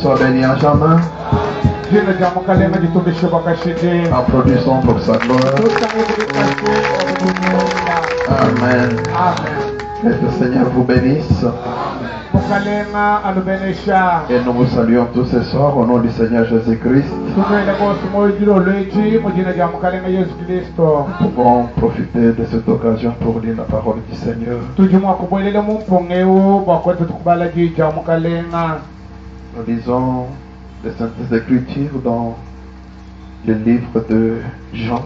Soit béni à jamais. Applaudissons pour sa gloire. Amen. Que le Seigneur vous bénisse. Et nous vous saluons tous ce soir au nom du Seigneur Jésus-Christ. Nous pouvons profiter de cette occasion pour lire la parole du Seigneur. Nous lisons les Saintes Écritures dans le livre de Jean.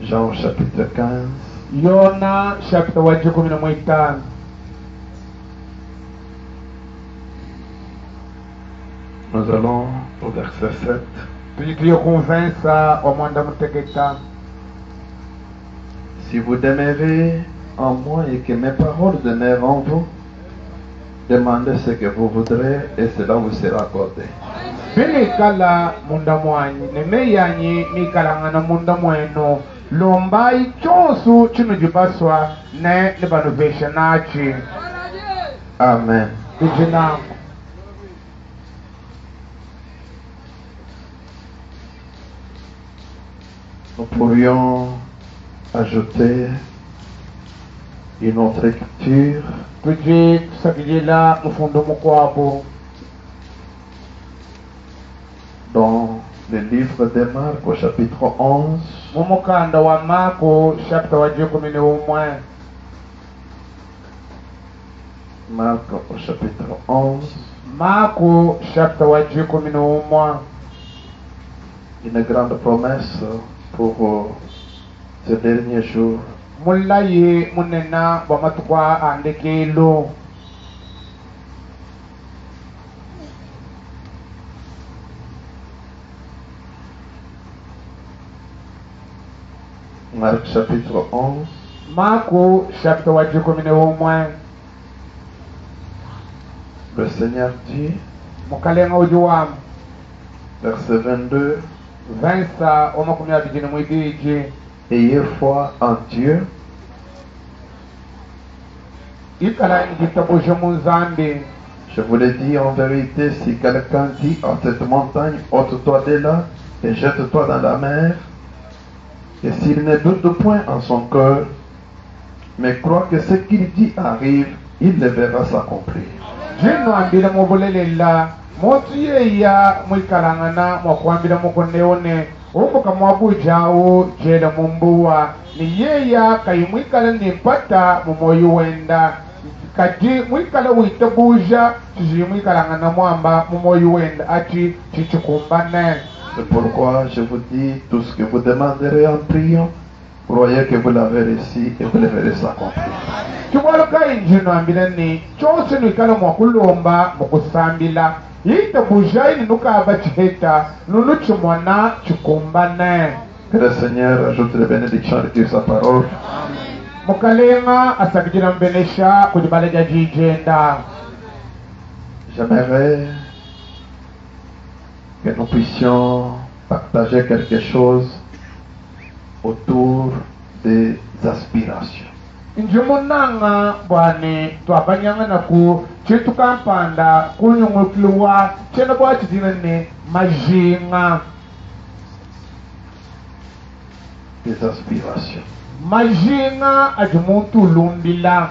Jean chapitre 15. Nous allons au verset 7. Si vous demeurez en moi et que mes paroles demeurent en vous, demandez ce que vous voudrez et cela vous sera accordé. Amen. Nous pourrions ajouter une autre écriture tujye tusagirira mufundo mukwabo dans le livre de Marc au chapitre 11. mu mukanda wa Marko chapter wa 11. Marc au chapitre 11. Marko chapter wa 11. Une grande promesse pour ce dernier jour. mulayi munena bwa matukwa andekelo Marc chapitre 11. Marko chapter wa 11. Le Seigneur dit, mukalenga ujuwamu verset 22, vansa wa 22. ayez foi en Dieu. ikala ngitabuja mu nzambe. Je vous le dis en vérité, si quelqu'un dit à cette montagne, ôte-toi de là et jette-toi dans la mer, et s'il ne doute point en son cœur, mais croit que ce qu'il dit arrive, il le verra s'accomplir. jino ambile mubulelela motu yeya mwikalangana mwakuambila mukoneone umuka mwabujawo jele mumbuwa ni yeya kayimwikala nimpata mumoyo wenda kati mwikala witabuja chizi mwikalangana mwamba mumoyo wenda ati chichikumbane. C'est pourquoi je vous dis, tout ce que vous demanderez en priant, croyez que vous l'avez reçu et vous le verrez s'accomplir. Kibwaluka injino ambile ni chose nwikala mwakulomba mukusambila yitabuja ini nukaba chiheta nunu chimwana chikumbane. Que le Seigneur ajoute les bénédictions de sa parole. mukalenga asakijira mbenesha kujibaleja jijenda. J'aimerais que nous puissions partager quelque chose autour des aspirations. Njimunanga bwane twabanyangana ku chitu kampanda kunyungukluwa chena bwa chidinane majinga. Des aspirations. Majinga ajimuntu lumbila.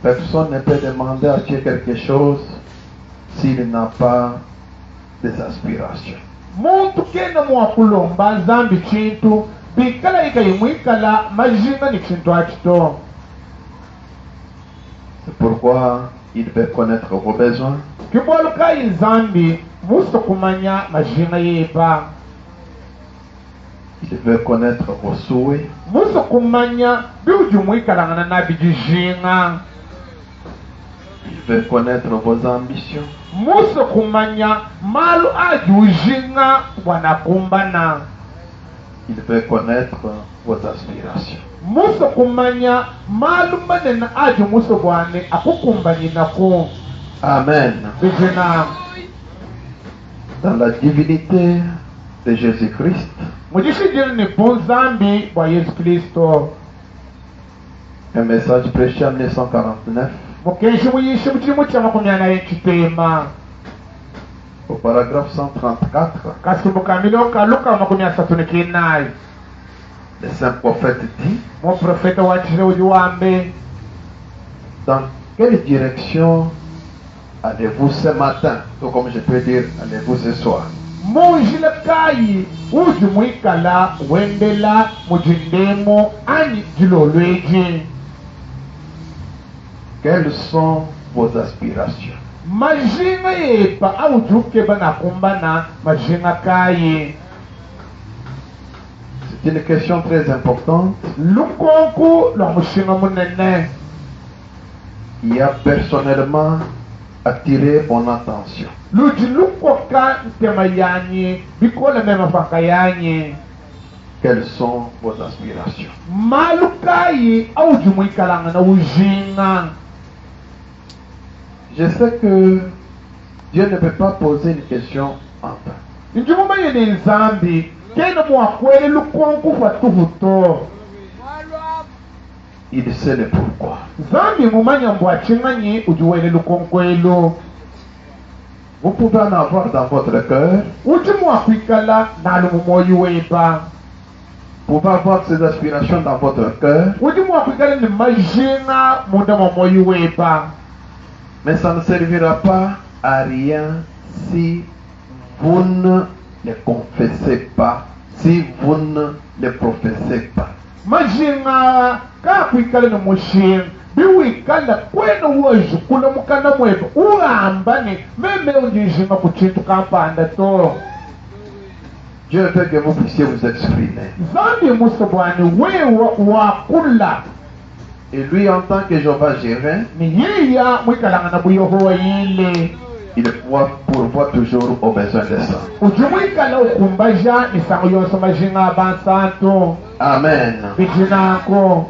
Personne ne peut demander à Dieu quelque chose s'il n'a pas des aspirations. Muntu kena mwakulomba zambi chintu bikala ikayimwikala majinga ni chintu achito. C'est pourquoi il veut connaître vos besoins. Kibwaluka zambi musto kumanya majinga yeba. Il veut connaître vos souhaits. Musto kumanya biujumwikalangana na bijijinga. Il veut connaître vos ambitions. Muso kumanya malu ajujinga wanakumbana. Il veut connaître vos aspirations. Muso kumanya malu manena aju muso bwane akukumbani nako. Amen. Bijina Dans la divinité de Jésus-Christ, mujishijiri ni bunzambi bwa Yesu Kristo. un message prêché en 1949 Mukenshi muyishi muchirimu cha 19 au paragraphe 134. kasumbukamilo kaluka 39. Le saint prophète dit, Mu profeta wachire ujuwambe. dans quelle direction allez-vous ce matin? Ou comme je peux dire, allez-vous ce soir? Munjile kayi ujumwikala wendela mujindemo ani jilolweji. Quelles sont vos aspirations? Majinga yepa aujuke banakumbana majinga kayi. C'est une question très importante. Lukonku lwa mushinga munene. Qui a personnellement attiré mon attention. Luji lukoka ntema yanyi bikola mema faka yanyi. Quelles sont vos aspirations? Malukayi aujumwikalanga na ujinga. Je sais que Dieu ne peut pas poser une question en vain. Njumumanye ni nzambi kena mwakwele lukonku fatuhuto. Il sait le pourquoi. Zambi mumanya mbwachinganyi ujuwele lukonkwelo. Vous pouvez en avoir dans votre cœur. ujimu wakwikala nalo mumoyo weba Vous pouvez avoir ces aspirations dans votre cœur. ujimu wakwikala ni majinga munda mumoyo weba Mais ça ne servira pas à rien si vous ne les confessez pas, si vous ne les professez pas. majinga kakwikala ni mushinga biwikala kwenu wajukula mukana mweba uambane meme undijinga kuchintu kampanda to Dieu veut que vous puissiez vous exprimer. zambi musobwani wewa wakula Et lui, en tant que Jéhovah Jireh, ni yiya mwikalanga na buyohowa yile il pourvoit toujours aux besoins des saints. ujimwikala ukumbaja misango yonse majinga abansantu Amen. bijinako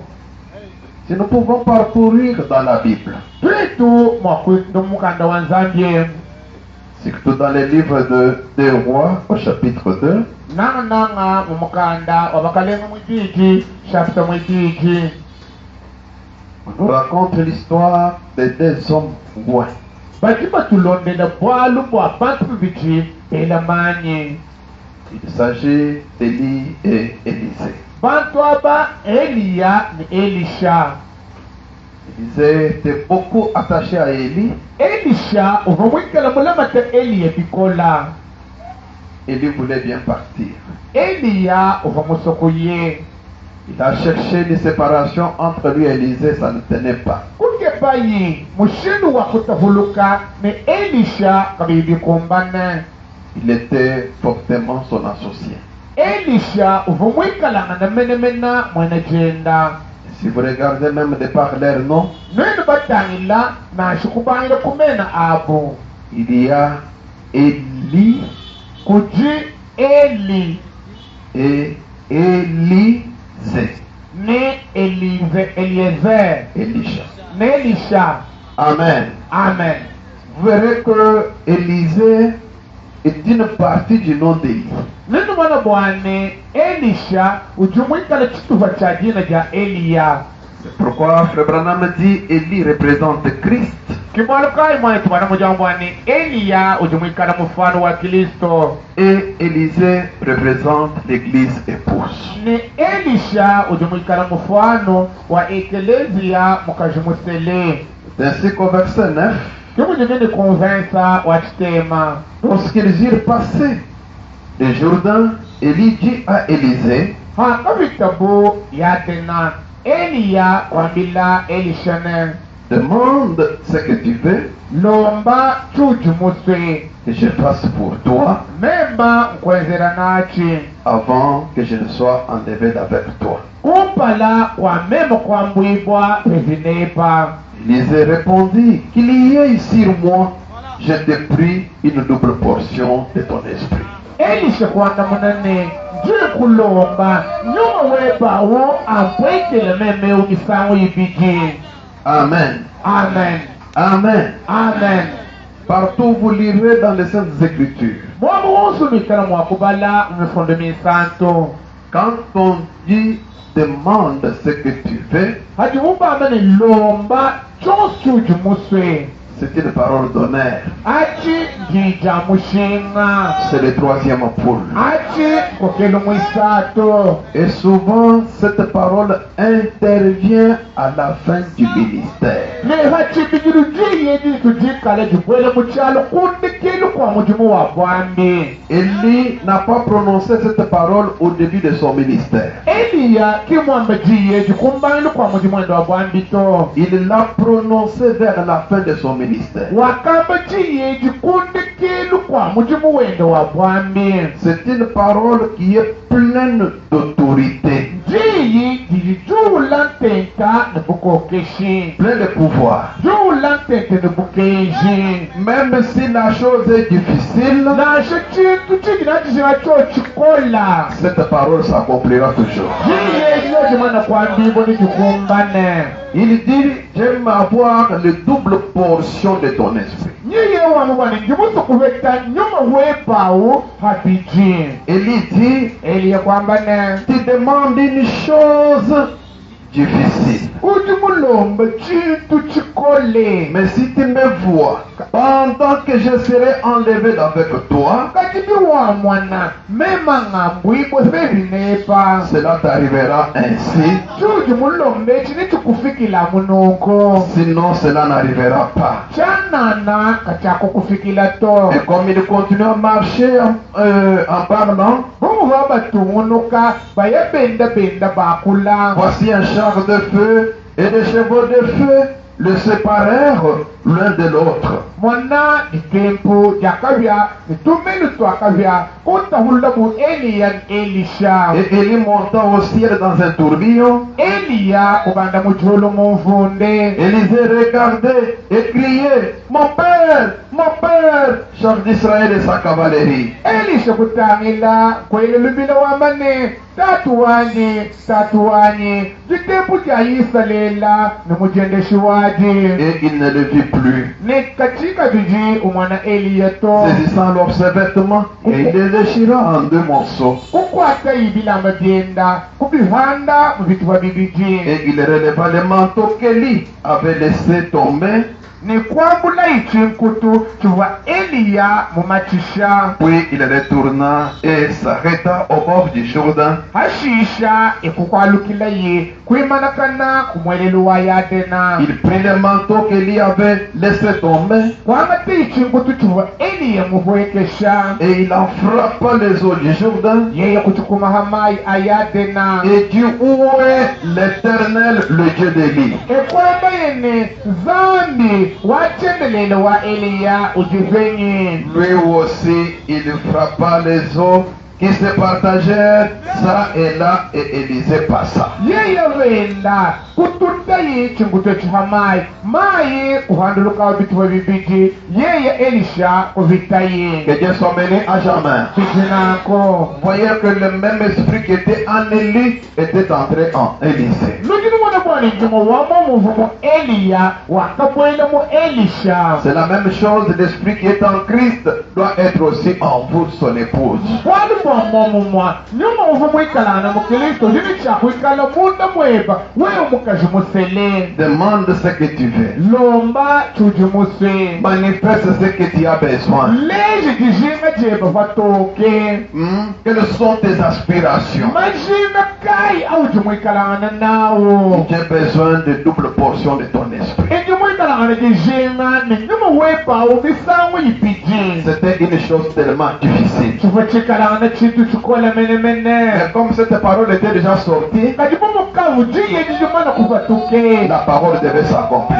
Si nous pouvons parcourir dans la Bible, twitu mwakwindu mukanda wa nzambye surtout dans les livres de 2 Rois au chapitre 2, nanga mumukanda wabakalenga mwitiki chapter mwitiki on nous raconte l'histoire de 2 hommes loin. bajiba tulondela bwalu bwa bantu bibiji belamanye Il s'agit d'Élie et Élisée. bantu aba eliya ni elisha Élisée était beaucoup attaché à Élie. elisha uva mwikala mulamata eliya bikola Élie voulait bien partir. eliya uva musoko ye Il a cherché des séparations entre lui et Élisée, ça ne tenait pas. kuke bayi mushindu wa kutahuluka ni elisha kabibikumbane Il était fortement son associé. elisha uva mwikalanga na menemena mwenajenda Si vous regardez même de par leur nom, nwenu batangila nashikubangira kumena abo il y a Élie kuji eli et Élisée. ni eliezer Elisha. ni elisha Amen. amen Vous verrez que Élisée est une partie du nom d'Élie. ninu mwana bwane elisha ujumwikala chituva cha jina ja eliya C'est pourquoi Frère Branham dit Élie représente Christ kimwalukai mwaitu bwana muja bwane eliya ujumwikala mfano wa kristo et Élisée représente l'Église épouse. ni elisha ujumwikala mfano wa ekelezia mukajimusele Ainsi qu'au verset 9, kimujimini konvensa wa chitema lorsqu'ils eurent passé le Jourdain, Élie dit à Élisée, ha kavitabu yatena eliya kwambila elishane demande ce que tu veux lomba chujumuswe que je fasse pour toi memba nkwezera nachi avant que je ne sois enlevé d'avec toi. kumpala kwa mema kwambwibwa pezinepa Élisée répondit, qu'il y ait sur moi, je te prie une double portion de ton esprit. elisha kwanda munane njiri kulomba nyuma webawo ampwekele meme unisango yibiji Amen. amen Amen. amen Partout vous lirez dans les Saintes Écritures, mwamu wonsu mikala mwakubala mifondo misanto quand on dit demande ce que tu veux, hadi mubamane lomba chonsujumuswe c'est une parole d'honneur. achi njija mushinga C'est le 3e poule. achi kokelo mwisato Et souvent, cette parole intervient à la fin du ministère. leha chibigiru jiyedi tujikale jibwele muchalo kundikelu kwa mujimu wa bwambi Élie n'a pas prononcé cette parole au début de son ministère. eliya kimwamba jiyedi kumbandu kwa mujimu wa bwambi to Il l'a prononcé vers la fin de son ministère. wakamba jiyedi kundikelu kwa mujimu wendo wa bwambi C'est une parole qui est pleine d'autorité, jiyi jiji juula ntenta nebukokeshi pleine de pouvoir. juula ntente nebukeji Même si la chose est difficile, nasho chintu chiginachishina cho chikola cette parole s'accomplira toujours. jiyi yojimana kwambibo nijikumbane Il dit, j'aime avoir le double portion de ton esprit. nyiye wamubane njimusu kuveta nyuma wepawu habiji Élie dit, eliye kwambane tu demandes une chose, difficile. Mais si tu me vois, pendant que je serai enlevé avec toi, cela t'arrivera ainsi. Sinon, cela n'arrivera pas. Et comme il continue à marcher en parlant, voici un char de feu et des chevaux de feu le séparèrent l'un de l'autre. Et Élie monta au ciel dans un tourbillon. Élisée regardait et criait, mon père, chef d'Israël et sa cavalerie. Et il ne le vit plus. Saisissant leurs ses vêtements, et il les déchira en 2 morceaux. Et il releva le manteau qu'Élie avait laissé tomber. Puis il retourna et s'arrêta au bord du Jourdain. Il prit le manteau qu'Élie avait laissé tomber et il en frappa les eaux du Jourdain et dit, où est l'Éternel, le Dieu d'Élie? Lui aussi, il frappa les eaux qui se partagèrent ça et là, et Élisée passa. Que Dieu soit béni à jamais. Vous voyez que le même esprit qui était en Élie était entré en Élisée. C'est la même chose, l'esprit qui est en Christ doit être aussi en vous, son épouse. Demande ce que tu veux. Manifeste ce que tu as besoin. Quelles sont tes aspirations? J'ai besoin de double portion de ton esprit. C'était une chose tellement difficile. Mais comme cette parole était déjà sortie, la parole devait s'accomplir.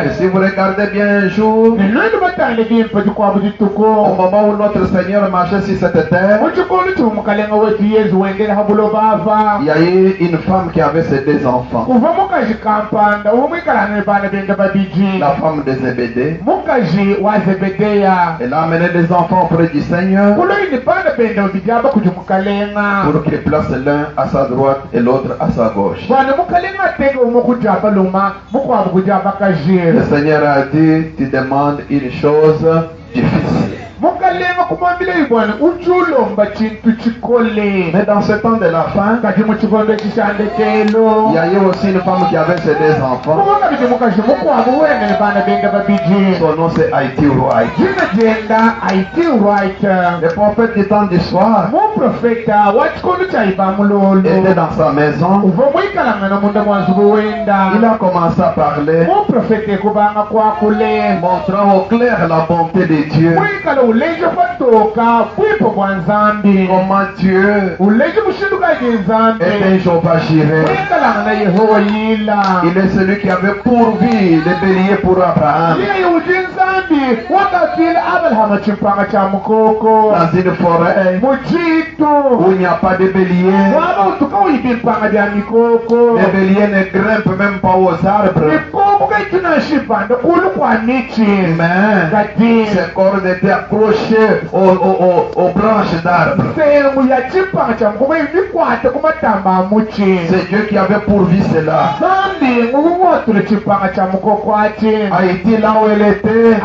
Et si vous regardez bien un jour, au moment où notre Seigneur marchait sur cette terre, il y a eu une femme qui avait ses 2 enfants. La femme de Zébédée. Elle a amené des enfants auprès du Seigneur pour qu'il place l'un à sa droite et l'autre à sa gauche. Le Seigneur a dit, tu demandes une chose difficile. Mais dans ce temps de la fin, il y a eu aussi une femme qui avait ses 2 enfants. Son nom c'est Haïti Wright. Le prophète du temps du soir était dans sa maison. Il a commencé à parler, montrant au clair la bonté de Dieu. Comment Dieu est un Jéhovah Jireh. Il est celui qui avait pourvu les béliers pour Abraham dans une forêt où il n'y a pas de béliers. Les béliers ne grimpent même pas aux arbres. Mais ces cordes étaient accrochées aux branches d'arbres. C'est Dieu qui avait pourvu cela. Haïti, là où elle était,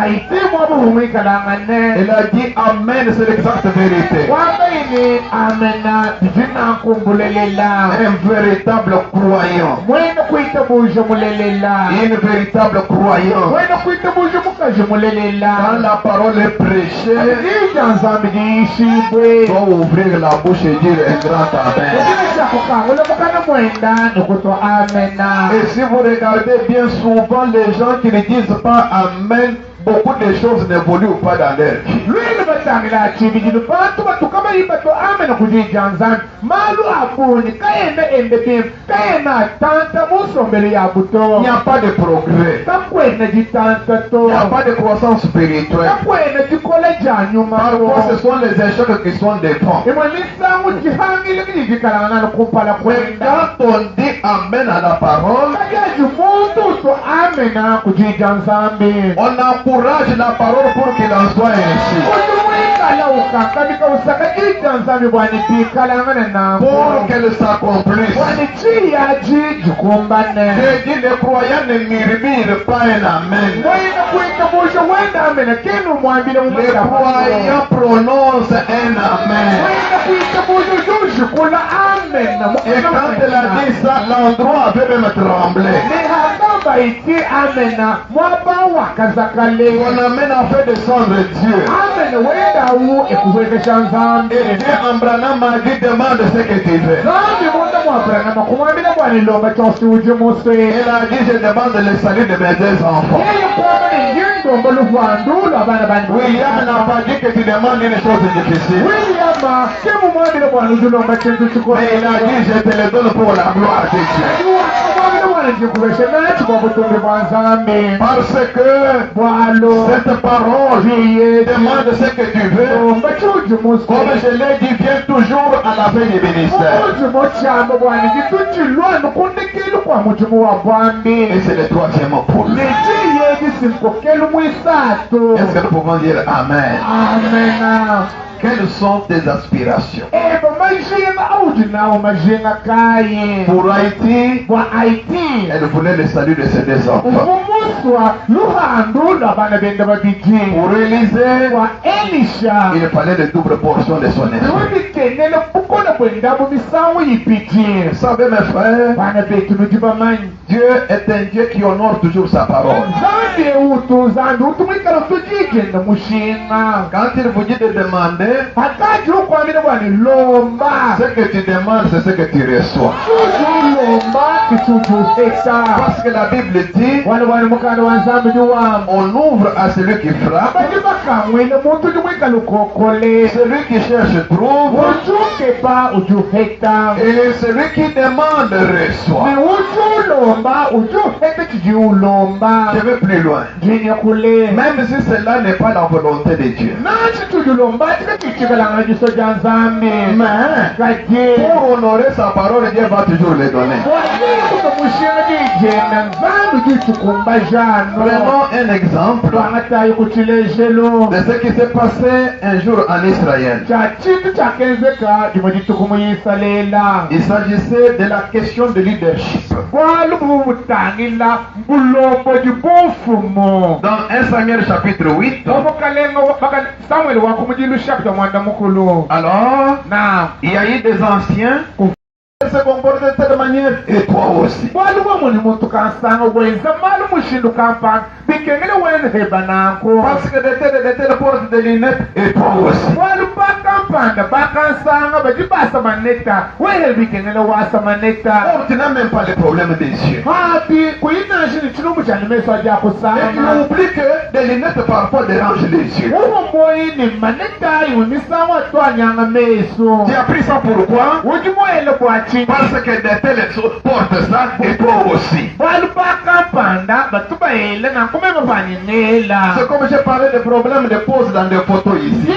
elle a dit Amen, c'est l'exacte vérité. Un véritable croyant. Une véritable croyant. Quand la parole est prêchée, doit ouvrir la bouche et dire un grand Amen. Et si vous regardez bien souvent les gens qui ne disent pas Amen, beaucoup de choses n'évoluent pas dans leur vie. Il n'y a pas de progrès. Il n'y a pas de croissance spirituelle. Parfois ce sont les échecs qui sont des ponts. Mais quand on dit Amen à la parole, on encourage la parole pour qu'il en soit ainsi. Pour qu'elle s'accomplisse. J'ai dit les croyants ne murmurent pas un Amen. Les croyants prononcent un Amen. Et quand elle a dit ça, l'endroit avait même tremblé. Son Amen a fait descendre Dieu. Et Dieu en Branham m'a dit demande ce que tu veux. Elle a dit je demande le salut de mes deux enfants. William n'a pas dit que tu demandes une chose difficile. Mais il a dit je te le donne pour la gloire de Dieu. Parce que cette parole demande ce que tu veux. Comme je l'ai dit, viens toujours à la fin du ministère. Et c'est le troisième pour lui. Est-ce que nous pouvons dire Amen? Amen. Quelles sont tes aspirations? Pour Haïti, elle voulait le salut de ses deux enfants. Pour Élisée, il fallait de double portion de son esprit. Vous savez mes frères, Dieu est un Dieu qui honore toujours sa parole. Quand il vous dit de demander, ce que tu demandes, c'est ce que tu reçois. Parce que la Bible dit, on ouvre à celui qui frappe, celui qui cherche trouve, et celui qui demande reçoit. Je vais plus loin. Même si cela n'est pas la volonté de Dieu. Mais pour honorer sa parole, Dieu va toujours le donner. Prenons un exemple de ce qui s'est passé un jour en Israël. Il s'agissait de la question de leadership. Dans 1 Samuel chapitre 8, alors, il y a eu des anciens qui se comportent de cette manière, et toi aussi. Parce que de telles portes de lunettes, et toi aussi. Or, tu n'as même pas le problème des yeux. Et tu oublies que des lunettes parfois dérangent les yeux. Tu as pris ça pourquoi? Parce que de telles portes ça, et toi aussi. C'est comme j'ai parlé des problèmes de pose dans des photos ici.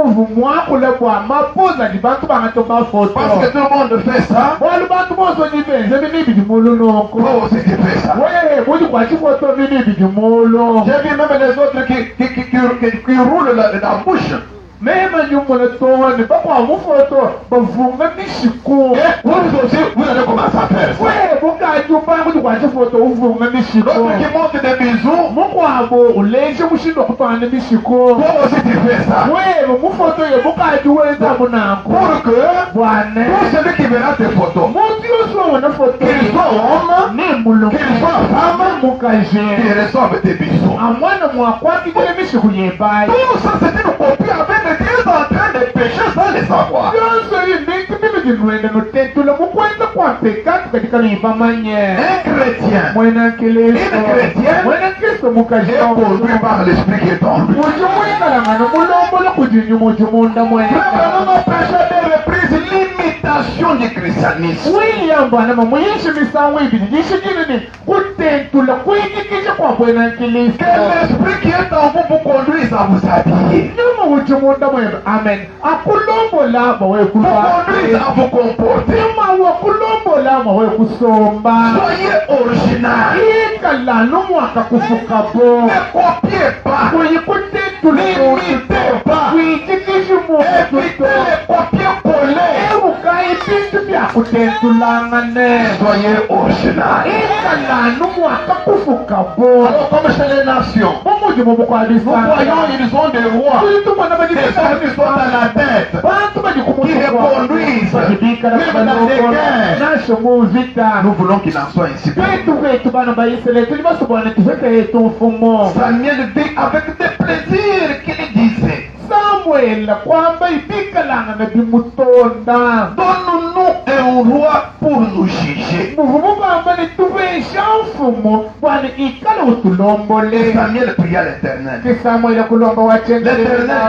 muvu mwakula bwa mapoza di bantu bangato mafoto. Parce que tout le monde fait ça. Wali bantu boso ni benze bini bidimulu noko. Toi aussi tu fais ça. Ouais, moi kwa chifoto bini bidimulu. J'ai vu même les autres qui roulent la bouche. Même nyumba toa ni bakwa mufoto bavunga mishiko. Et vous aussi, vous allez commencer à faire ça. Ouais, buka nyumba ngo kwa chifoto uvunga mishiko. L'autre qui monte des bisous. Mukwa bo ulenje mushindo kupana mishiko. Toi aussi tu fais ça. Ouais, mufoto ye buka juweza munanko. Pour que Bwana. tout celui qui verra tes photos, Muti yoso wana foto. qu'il soit homme, Ni mulungu. qu'il soit femme, Mukaje. qu'il reçoive tes bisous. Amwana mwakwa kijele mishiko yebai. Tout ça c'est une copie avec des Dieu en train de pécher sans le savoir. Yonso yibintu bimijinwende notentula mukwenda kwa pekatu katika nibamanye. Un chrétien Mwena Kristo. Une chrétienne Mwena Kristo est mukaje. conduit par l'esprit qui est en lui. Mujumwikalangano mulombola kujinyumujumunda mwena. Nous prêchons des reprises l'imitation du christianisme. William Banama muyishi misango ibiri yishigirini kutentula kuyikikisha kwa Mwena Que Kristo. l'esprit qui est en vous vous conduise à vous habiller, Nyuma ujumunda mwena. Amen. Akulombola bawe vous conduise kufa. à vous comporter. Nyuma wakulombola bawe kusomba. Soyez original. Ikalano mwaka kufuka bo. Ne copiez pas. Kuyikutentula N'imitez pas. kuyikikisha Évitez les copier-coller. ebuka ibintu byakutentulangane. Soyez original. Ikalano mwaka kufuka bo. Alors comme chez les nations, Mumuji nous mubukwadisanga. voyons ils ont des rois, Kuyitumana des gens qui sont dans la tête, bantu qui reconduisent, même dans des guerres. nasomuvita Nous voulons qu'il en soit ainsi. betu betu bana baisraeli tuli basobona tifekeetu mfumo. Samuel dit avec des plaisirs qu'il disait, Samuel kwamba ibikalanga na bimutonda donne-nous un roi pour nous juger. muvumu kwamba nitubesha mfumo bwana ikala Et utulombole. Samuel pria l'Éternel. Ke Samuel kulomba L'Éternel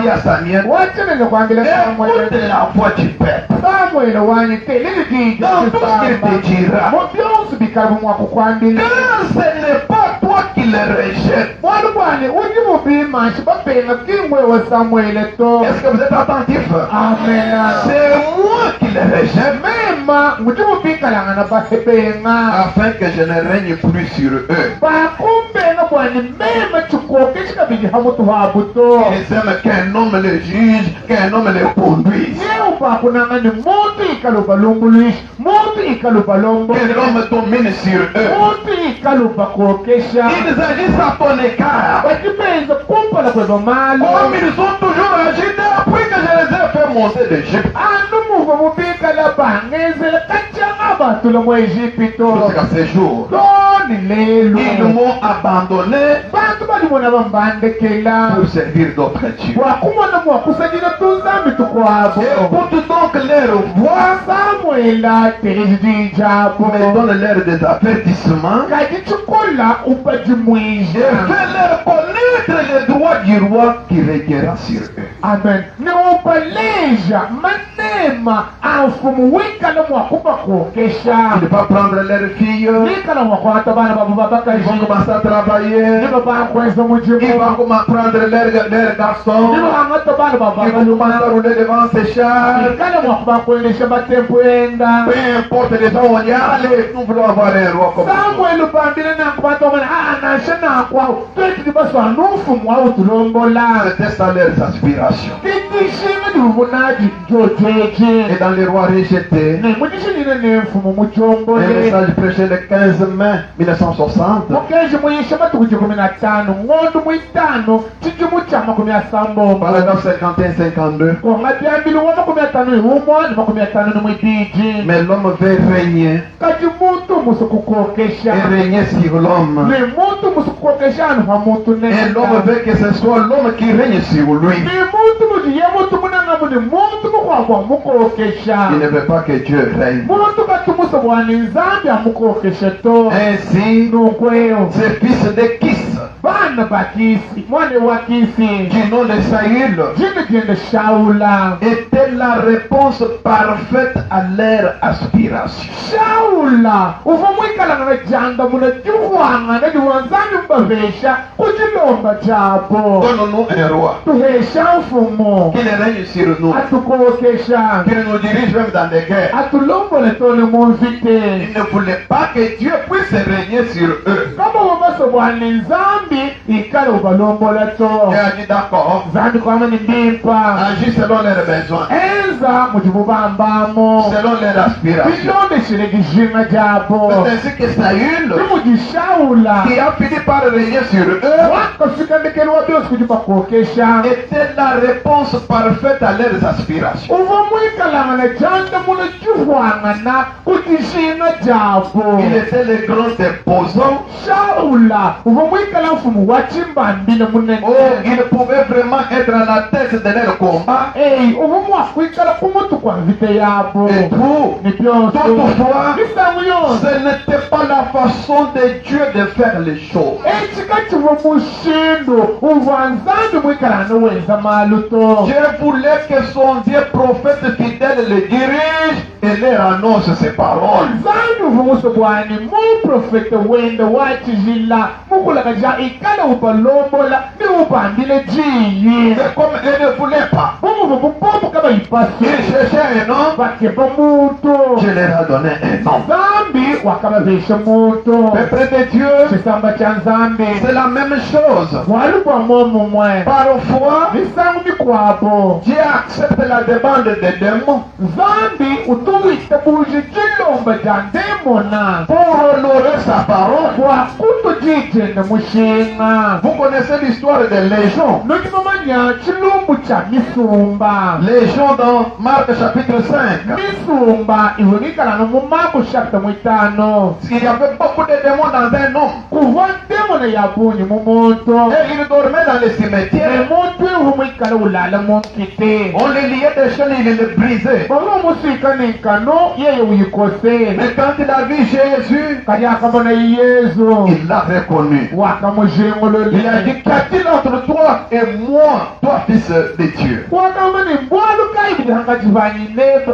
dit à Samuel, wachenele kwambila écoute Samuel la voix du peuple. Samuel wanyite lilidija Dans tout ce qu'il te dira. mubyonsi bikala mumwakukwambile Car ce n'est pas toi qui le rejettes. bwana bwana uji mubimashi bapenga kimwewe Samuel to. Est-ce que vous êtes attentif? Amen. C'est moi qui le rejette, Mema muji mubikalanga na bahebenga afin que je ne règne plus sur eux. bakumbenga bwana mema chikoke chikabidi hamutu habuto. Ils aiment qu'un homme le juge, qu'un homme le conduise. Yeu bakunanga ni muntu ikaluba lumbuluishi muntu ikaluba lombo Que l'homme domine sur eux. muntu ikaluba kokesha. Ils agissent à ton écart. Bakipenza kumpala kweba malo Comme ils ont toujours agi depuis que je les ai fait monter d'Égypte. anu muva mubikala bangezela kachanga batula mu Egipito Jusqu'à ce jour. toni Ils lelo m'ont abandonné bantu balimona bambandekela pour servir d'autres dieux. wakumona mwakusanyira tunzambi tukwabo. Écoute donc leur voix, Samuela terezidi jabo mais donne-leur des avertissements kajitsikola et upajimwija. fais-leur connaître les droits du roi qui régnera sur eux. Amen. Ne upaleja manema amfumu wikala mwakuba Il kuokesha ne va pas prendre leurs filles, nikala mwakwata bana babu ils vont babakaji commencer à travailler, nibo bakweza ils mujimu vont commencer à prendre leurs garçons, nibo hangata bana ils vont commencer à bababaluma rouler devant ces chars. ikala mwakuba kuendesha matempwenda. Peu importe les gens, on y allez, nous voulons avoir un roi comme ça. Samuel upambile nakubatomana nashe nakwawo twetili baswa nufumu wawu tulombola C'était ça leurs aspirations. titishime dibubunaji Et jojeje dans les rois rejetés, nemutishilile nemfumu un mujombole message prêché le 15 mai 1960. mukeji muyishe matuku 15 ng'ondu mwitano chijumu cha 70 Paragraphe 51-52. konga byambili wa 50 ihumwa ni 50 ni mwidiji Mais l'homme veut régner kati muntu musukukokesha et régner sur l'homme. ni muntu musukukokesha anu ha muntu Et l'homme veut que ce soit l'homme qui règne sur lui. ni muntu mujiye muntu munangamu ni muntu mukwagwa mukokesha Il ne veut pas que Dieu règne. muntu katumusabwani nzambi amukokeshe to Ainsi, nukweyo ces fils de Kis, bana mwana bakisi mwana wa kisi du nom de Saül jina jenda Shaula était la réponse parfaite à leur aspiration. Shaula uvumwikala na janga muna juwanga na juwanzani mbavesha kujilomba jabo Donne-nous un roi tuhesha mfumo qui règne sur nous, atukokesha qui nous dirige même dans des guerres. atulombole tone munvite Ils ne voulaient pas que Dieu puisse régner sur eux. kama ubasobwana nzambi ikale ubalombola to Et a dit d'accord, zambi kwama ni mbimpa agis selon leurs besoins, enza mujibubambamo selon leurs aspirations. bilondeshere gijinga jabo C'est ainsi que Saül, nimujishaula qui a fini par régner sur eux, wakasikandekelwa byose kujibakokesha était la réponse parfaite à leurs aspirations. uvamwikalanga na janda muna jihwangana kujishinga jabo Il était le grand imposant. shaula uvamwikala mfumu wachimbambile munene Oh, il pouvait vraiment être à la tête de leur combat. Ei, uvumwakwikala kumutu kwa vite yabo Et tout, ni byose toutefois, misango yose ce n'était pas la façon de Dieu de faire les choses. ekikati vumushindo uvanzambi mwikalana wenza maluto Dieu voulait que son Dieu prophète fidèle le dirige et leur annonce ses paroles. zambi uvumusobwani muprofete wende wachijila mukulakaja ikala ubalombola ni ubambile jiyi Mais comme il ne voulait pas, vumuvu vupopu kaba il yipasi cherchait un homme, vakepa mutu Dieu leur a donné un nom. zambi wakabavesha mutu Peuple de Dieu, chisamba cha nzambi c'est la même chose. walubwamo mumwe Parfois, misango mikwabo Dieu accepte la demande des démons zambi utuwite buje chilomba ja ndemona pour honorer sa parole. kwakutujijene mushinga Vous connaissez l'histoire des légions. nokimamanya chilumbu cha misumba Légions dans Marc chapitre 5. misumba ihulikalana mu Marko chapter 5 Il y avait beaucoup de démons dans un homme. kuva ndemona yabunyi mu muntu Et il dormait dans les cimetières. emuntu ihumwikala ulala munkite On les liait des chaînes, il les brisait. bamwe umusika ninkano yeye uyikose Mais quand il a vu Jésus, kali akabona yesu il l'a reconnu. Il a wakamujingulule dit, qu'y-a-t-il entre toi et moi, toi fils de Dieu? wakamani mbwalukaibidi hangajibani nebe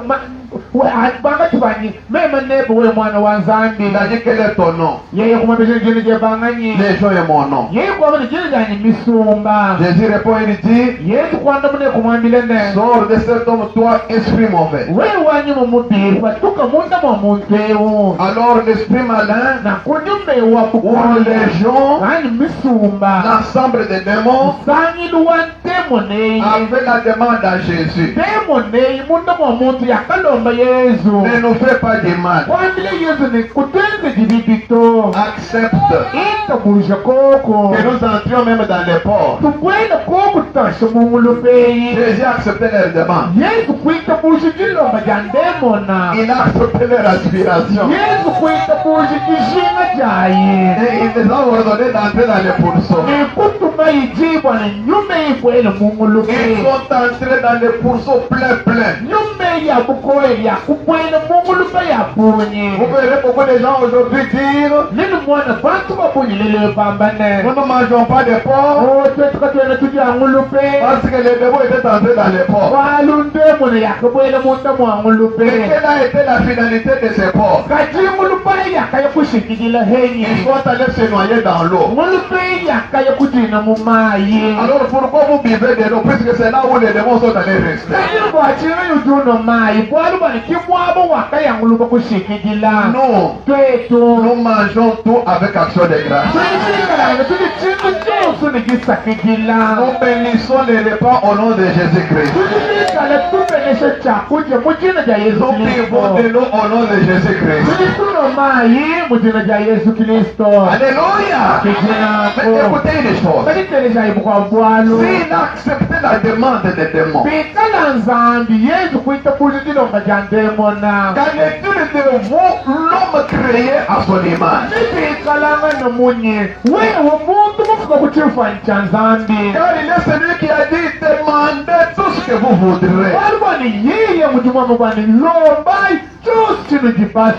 bangajibani meme nebe we mwana wa nzambi Il a dit, quel est ton nom? yeye kumabisha jini je banganyi Légion est mon nom. yeye kwamani jini jani misumba Jésus répond, il dit, yesu kwanda mune kumwambile ne sors de cet homme, toi, esprit mauvais. we wanyi mumubiri fatuka munda mwa muntu ewu Alors l'esprit malin, na kunyume wa ou bukola légion, kani misumba l'ensemble des démons, sanyilu wa ndemoneyi a fait la demande à Jésus. ndemoneyi munda mwa muntu yakalomba yesu Ne nous fais pas du mal. kwambile yesu ni kutenze jibibito Accepte itabuje koko que nous entrions même dans les ports. tukwenda koko tutashe mungulupeyi Jésus a accepté leur demande. yesu kwitabuje jilomba ja ndemona Il a accepté leur aspiration. yesu kwitabuje jishinga jaye Et il les a ordonné d'entrer dans les pourceaux. nikutuma ijibwa ni nyume ikwele Ils mungulupeyi sont entrés dans les pourceaux pleins. nyume ya bukoye ya kukwele mungulupe ya bunyi Vous verrez beaucoup de gens aujourd'hui dire, nini mwana bantu babunyilile pambane nous ne mangeons pas de porc twetukatwena tudya ngulupe parce que les démons étaient entrés dans les porcs. walunde muna yakabwele munda mwa ngulupe Mais quelle a été la finalité de ces porcs? kati ngulupe yakaya kushikilila henyi Ils sont allés se noyer dans l'eau. ngulupe yakaya kudina mu mayi Alors pourquoi vous buvez de l'eau puisque c'est là où les démons sont allés rester? kati bwachira yuduno mayi bwalubani kimwabo wakaya ngulupe kushikilila Nous, twetu nous mangeons tout avec action de grâce. twekikalanga tuli chintu cyose nigisakigila Nous bénissons les repas au nom de Jésus-Christ. tulikale tubeneshe chakudya mu jina lya yesu Nous buvons kristo de l'eau au nom de Jésus-Christ. tulikuno mayi mu jina lya yesu kristo Alléluia. Mais kijinako écoutez une chose. balitereja ibukwa bwalu S'il a accepté la demande des démons, bikala nzambi yesu kwita kulidilonga lya ndemona qu'en est-il de vous, l'homme créé à son image? nibikalanga nomunye wewe muntu mufuka ku chifanyi cha nzambi Car il est celui qui a dit, demandez tout ce que vous voudrez. balibani yiye mujimwamo bani lombai cho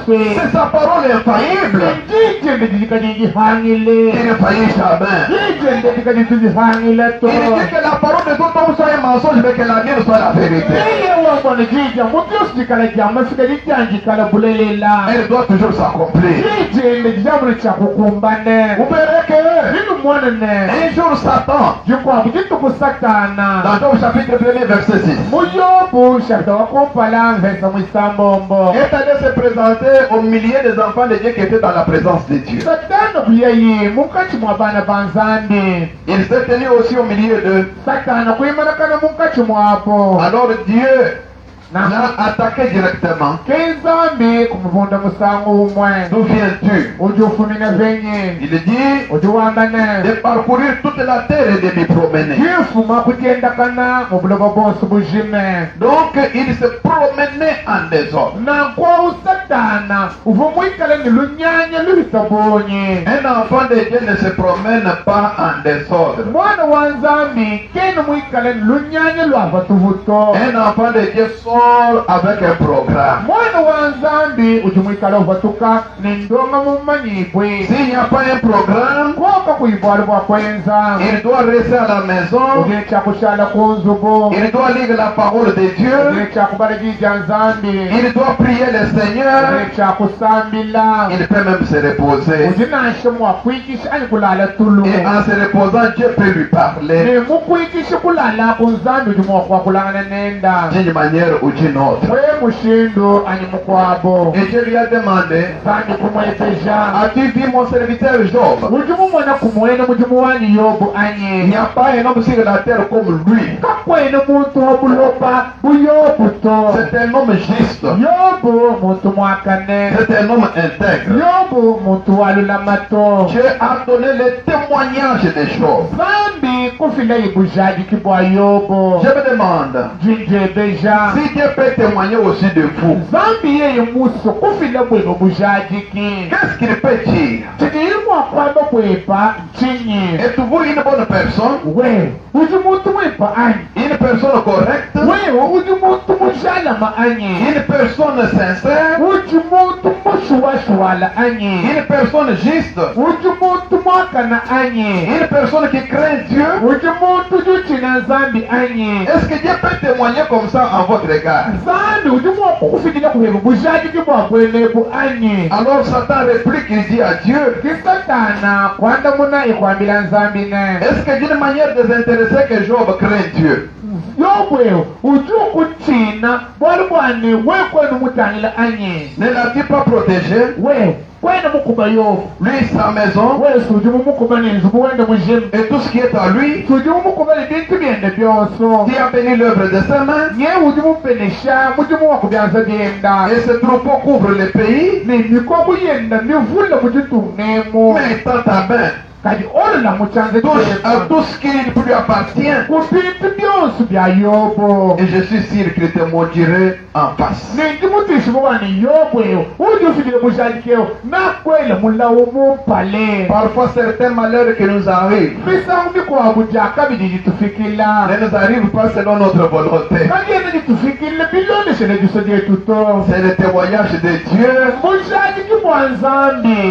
c'est sa parole infaillible. Il ne faillit jamais. Il dit que la parole de tout homme soit un mensonge, mais que la mienne soit la vérité. Elle doit toujours s'accomplir. Vous verrez que un jour Satan, dans Job chapitre 1 verset 6, est allé se présenter au milieu des enfants de Dieu qui étaient dans la présence de Dieu. Il s'est tenu aussi au milieu d'eux. Alors Dieu l'a attaqué directement. D'où viens-tu? Il dit de parcourir toute la terre et de m'y promener. Donc il se promenait en désordre. Un enfant de Dieu ne se promène pas en désordre. Un enfant de Dieu sort avec un programme. S'il n'y a pas un programme, il doit rester à la maison. Il doit lire la parole de Dieu. Il doit prier le Seigneur. Il peut même se reposer. Et en se reposant, Dieu peut lui parler d'une manière ou d'une autre. Et Dieu lui a demandé, as-tu vu mon serviteur Job? Il n'y a pas un homme sur la terre comme lui. C'est un homme juste. C'est un homme intègre. Dieu a donné le témoignage des choses. Je me demande si Dieu peut témoigner aussi de vous. Qu'est-ce qu'il peut dire? Êtes-vous une bonne personne? Une personne correcte? Une personne sincère? Une personne juste? Une personne qui craint Dieu? Est-ce que Dieu peut témoigner comme ça en votre égard? Alors Satan réplique, il dit à Dieu, est-ce que d'une manière désintéressée que Job craint Dieu? Ne l'a-t-il pas protégé? Lui, sa maison, et tout ce qui est à lui, qui a béni l'œuvre de sa main, et ce troupeau couvre le pays, mais tend ta main touche à tout ce qui lui appartient, et je suis sûr qu'il te maudirait en face. Parfois certains malheurs qui nous arrivent ne nous arrivent pas selon notre volonté. C'est le témoignage de Dieu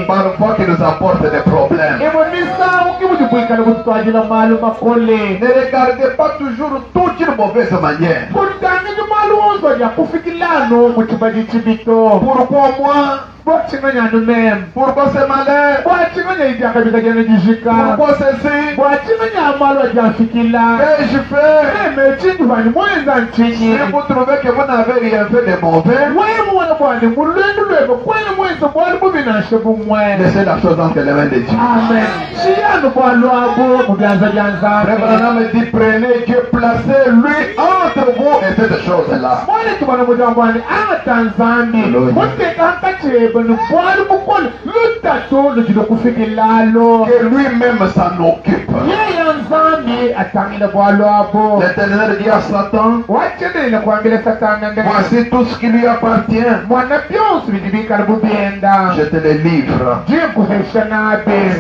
parfois qui nous apporte des problèmes. Ne regardez pas toujours tout d'une mauvaise manière. Pourquoi moi? Pourquoi c'est malin? Pourquoi ceci? Qu'ai-je fait? Si vous trouvez que vous n'avez rien fait de mauvais, laissez la chose entre les mains de Dieu. Frère Branham dit, prenez Dieu, placez-lui entre vous et cette chose-là. Que lui-même s'en occupe. L'Éternel dit à Satan, voici tout ce qui lui appartient. Je te le livre.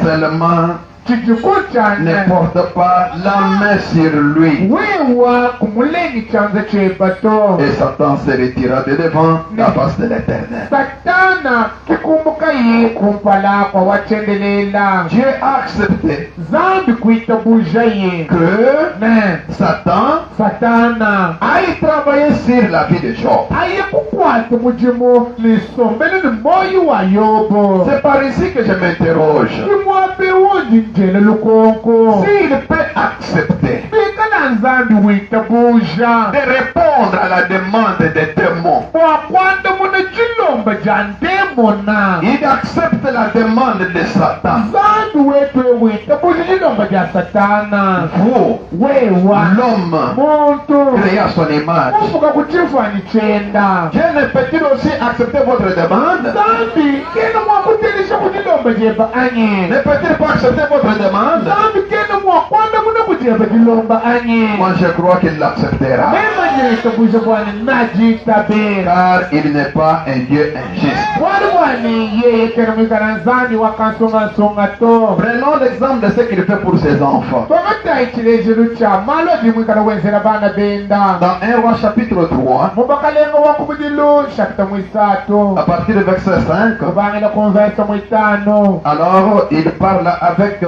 Seulement chijiko ne cyane porte pas la main sur lui. wewa ku mulengi cyanza chebato Et Satan se retira de devant la face de l'Éternel. satana kikumbuka ye kumpala kwa watendelela Dieu a accepté zambi kuitabuja ye que ne satana aille travailler sur la vie de Job. aye kukwata mujimu nisombele ni moyo wa yobo C'est par ici que je m'interroge. imwabe wondi njele lukonko S'il peut accepter bikala nzambi witabuja de répondre à la demande des démons, wakwanda muna chilomba ja ndemona il accepte la demande de Satan. nzambi wetu witabuja chilomba ja satana Vous, wewa l'homme muntu créé à son image, kufuka kuchifani chenda Dieu ne peut-il aussi accepter votre demande? nzambi kena mwakutelisha kuchilomba jeba anye Ne peut-il pas accepter votre demande? nzambi kena mwakwanda muna kujeba chilomba anye Moi je crois qu'il l'acceptera. mema nyelitabuja bwana najitabera Car il n'est pas un Dieu injuste. bwali bwani yeye kena mwikana nzambi wakansongasonga to Prenons l'exemple de ce qu'il fait pour ses enfants. twakatayitira ekiru kya malo dimwikana wenzera baana benda Dans 1 Roi chapitre 3, mubakalenga wakubudilu shakita mwisatu à partir du verset 5, kubangila kunversa mwitano alors il parle avec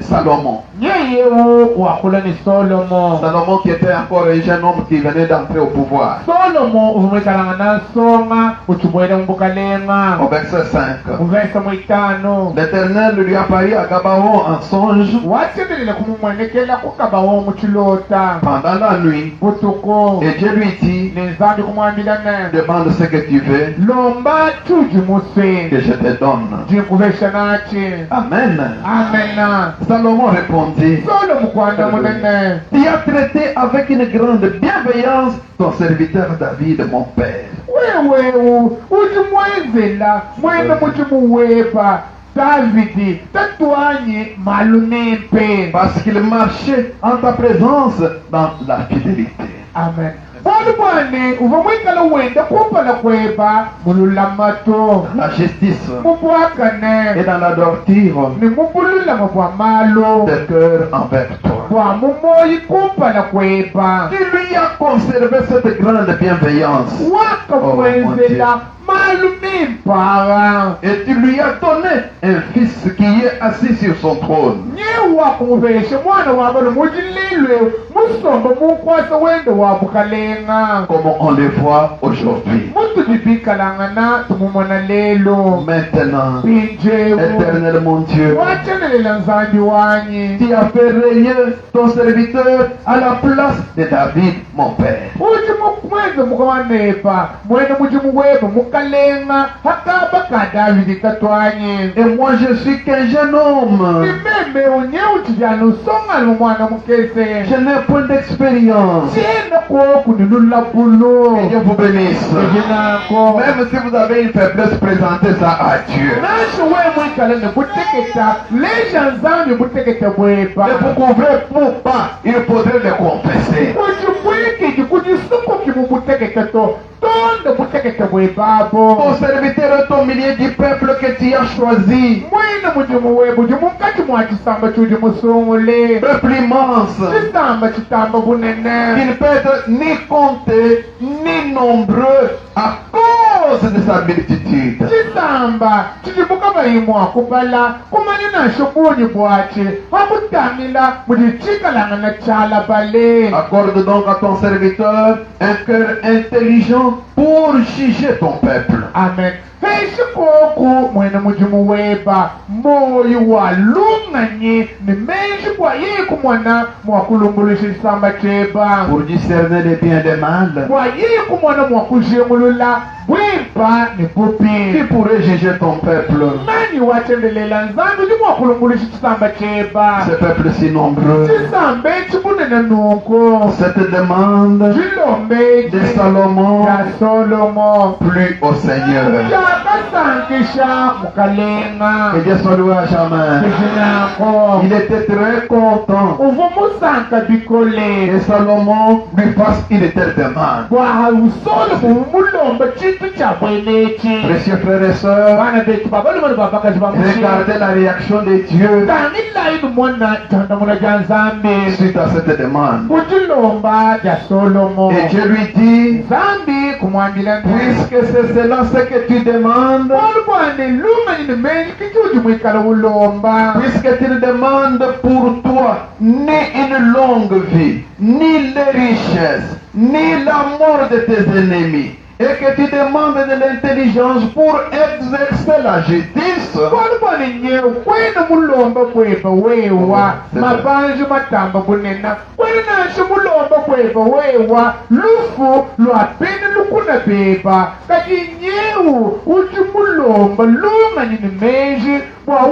Salomon. yeyewu wakula ni solomo Salomon qui était encore un jeune homme qui venait d'entrer au pouvoir. solomo uvumwikalanga nansonga uchibwele mubukalenga Au verset 5, kuversa mwitano l'Éternel lui apparut à Gabaon en songe watendelele kumumwenekela kukabawo muchilota pendant la nuit. butuku Et Dieu lui dit, nenzambi kumwambila ne demande ce que tu veux, lomba tuji muswe que je te donne. jinkuvesha nachi Amen. amena Salomon répondit, solo mukwanda munene tu as traité avec une grande bienveillance ton serviteur David, mon père. wewewu ujimwenzela mwene mujimuwepa davidi tatwanye malunempe Parce qu'il marchait en ta présence dans la fidélité. amen bwali bwane uva mwikala wenda kumpala kweba mululamato La justice et mubwakane dans la droiture ni mubululama bwa malo de cœur envers toi. bwa mumoyi kumpala kweba Tu lui as conservé cette grande bienveillance wakakwenzela malumempara et tu lui as donné un fils qui est assis sur son trône. nyewa kumuveshe mwana wabalo mujililwe musomba munkwasa wende wabukalenga Comme on le voit aujourd'hui. mutujibikalangana tumumona lelo Maintenant, pinjewu éternel mon Dieu, wachenelela nzambi wanyi tu as fait régner ton serviteur à la place de David, mon père. ujimukumwenze mukawanepa mwene mujimuweba mukalenga hakaba ka davidi tatwanye Et moi je suis qu'un jeune homme. nimeme unyeuchijana usongala mumwana mukese Je n'ai point d'expérience. sienda kwoku nilulabulo Que Dieu vous bénisse. ejinako Même si vous avez une faiblesse, présentez ça à Dieu. nasho we mwikala nebuteketa leja nzambi buteketa bwepa Ne vous couvrez pas, il faudrait le confesser. kucibwikiji kujisukuki mubuteketa to tonde buteketa bwebabo Ton serviteur est au milieu du peuple que tu as choisi. mwine mujimu webu jimukati mwa cisamba cuji musungule Peuple immense, cisamba citamba qui bunene ne peut être ni compté ni nombreux à cause de sa multitude. cisamba cijibuka bayimwa kupala kumanye nasho bunyi bwaci hakutamila mudicikalanga na cala bale Accorde donc à ton serviteur un cœur intelligent pour juger ton peuple. amen heshi koku mwene mujimu weba moyo walunganye ni menshi kwa yiku mwana mwakulumbulushi cisamba ceba Pour discerner les biens et les mal. kwa yiku mwana mwakujimulula bwimpa ni Qui pupi pourrait juger ton peuple? nani watendelela nzambi limwakulumbulushi cisamba ceba Ce peuple si nombreux. cisamba eci bunene nuko Cette demande cilombe de Salomon ya solomo plut au Seigneur. akasankisha mukalenga Que Dieu soit loué à jamais. kizinako Il était très content uvumusanka bikole que Salomon lui fasse une telle demande. bwaha usole mumulomba chintu chabwenechi Précieux frères et sœurs, bana betu babalumani babakazi bamushi regardez la réaction de Dieu kangilainu mwana jandamuna janzambi suite à cette demande. kujilomba ja Solomo Et Dieu lui dit, zambi kumwambila puisque c'est cela ce que tu demandes, olubwane lumanyini menji kijuji mwikala ulomba puisque tu ne demandes pour toi ni une longue vie, ni les richesses, ni la mort de tes ennemis, et que tu demandes de l'intelligence pour exercer la justice, olubwane nyeu kwena mulomba kweva wewa mabanji matamba kunena kwena nashi mulomba kweva wewa lufu lwapene lukuna beba kati nyeu uti mulomba lumanyini menji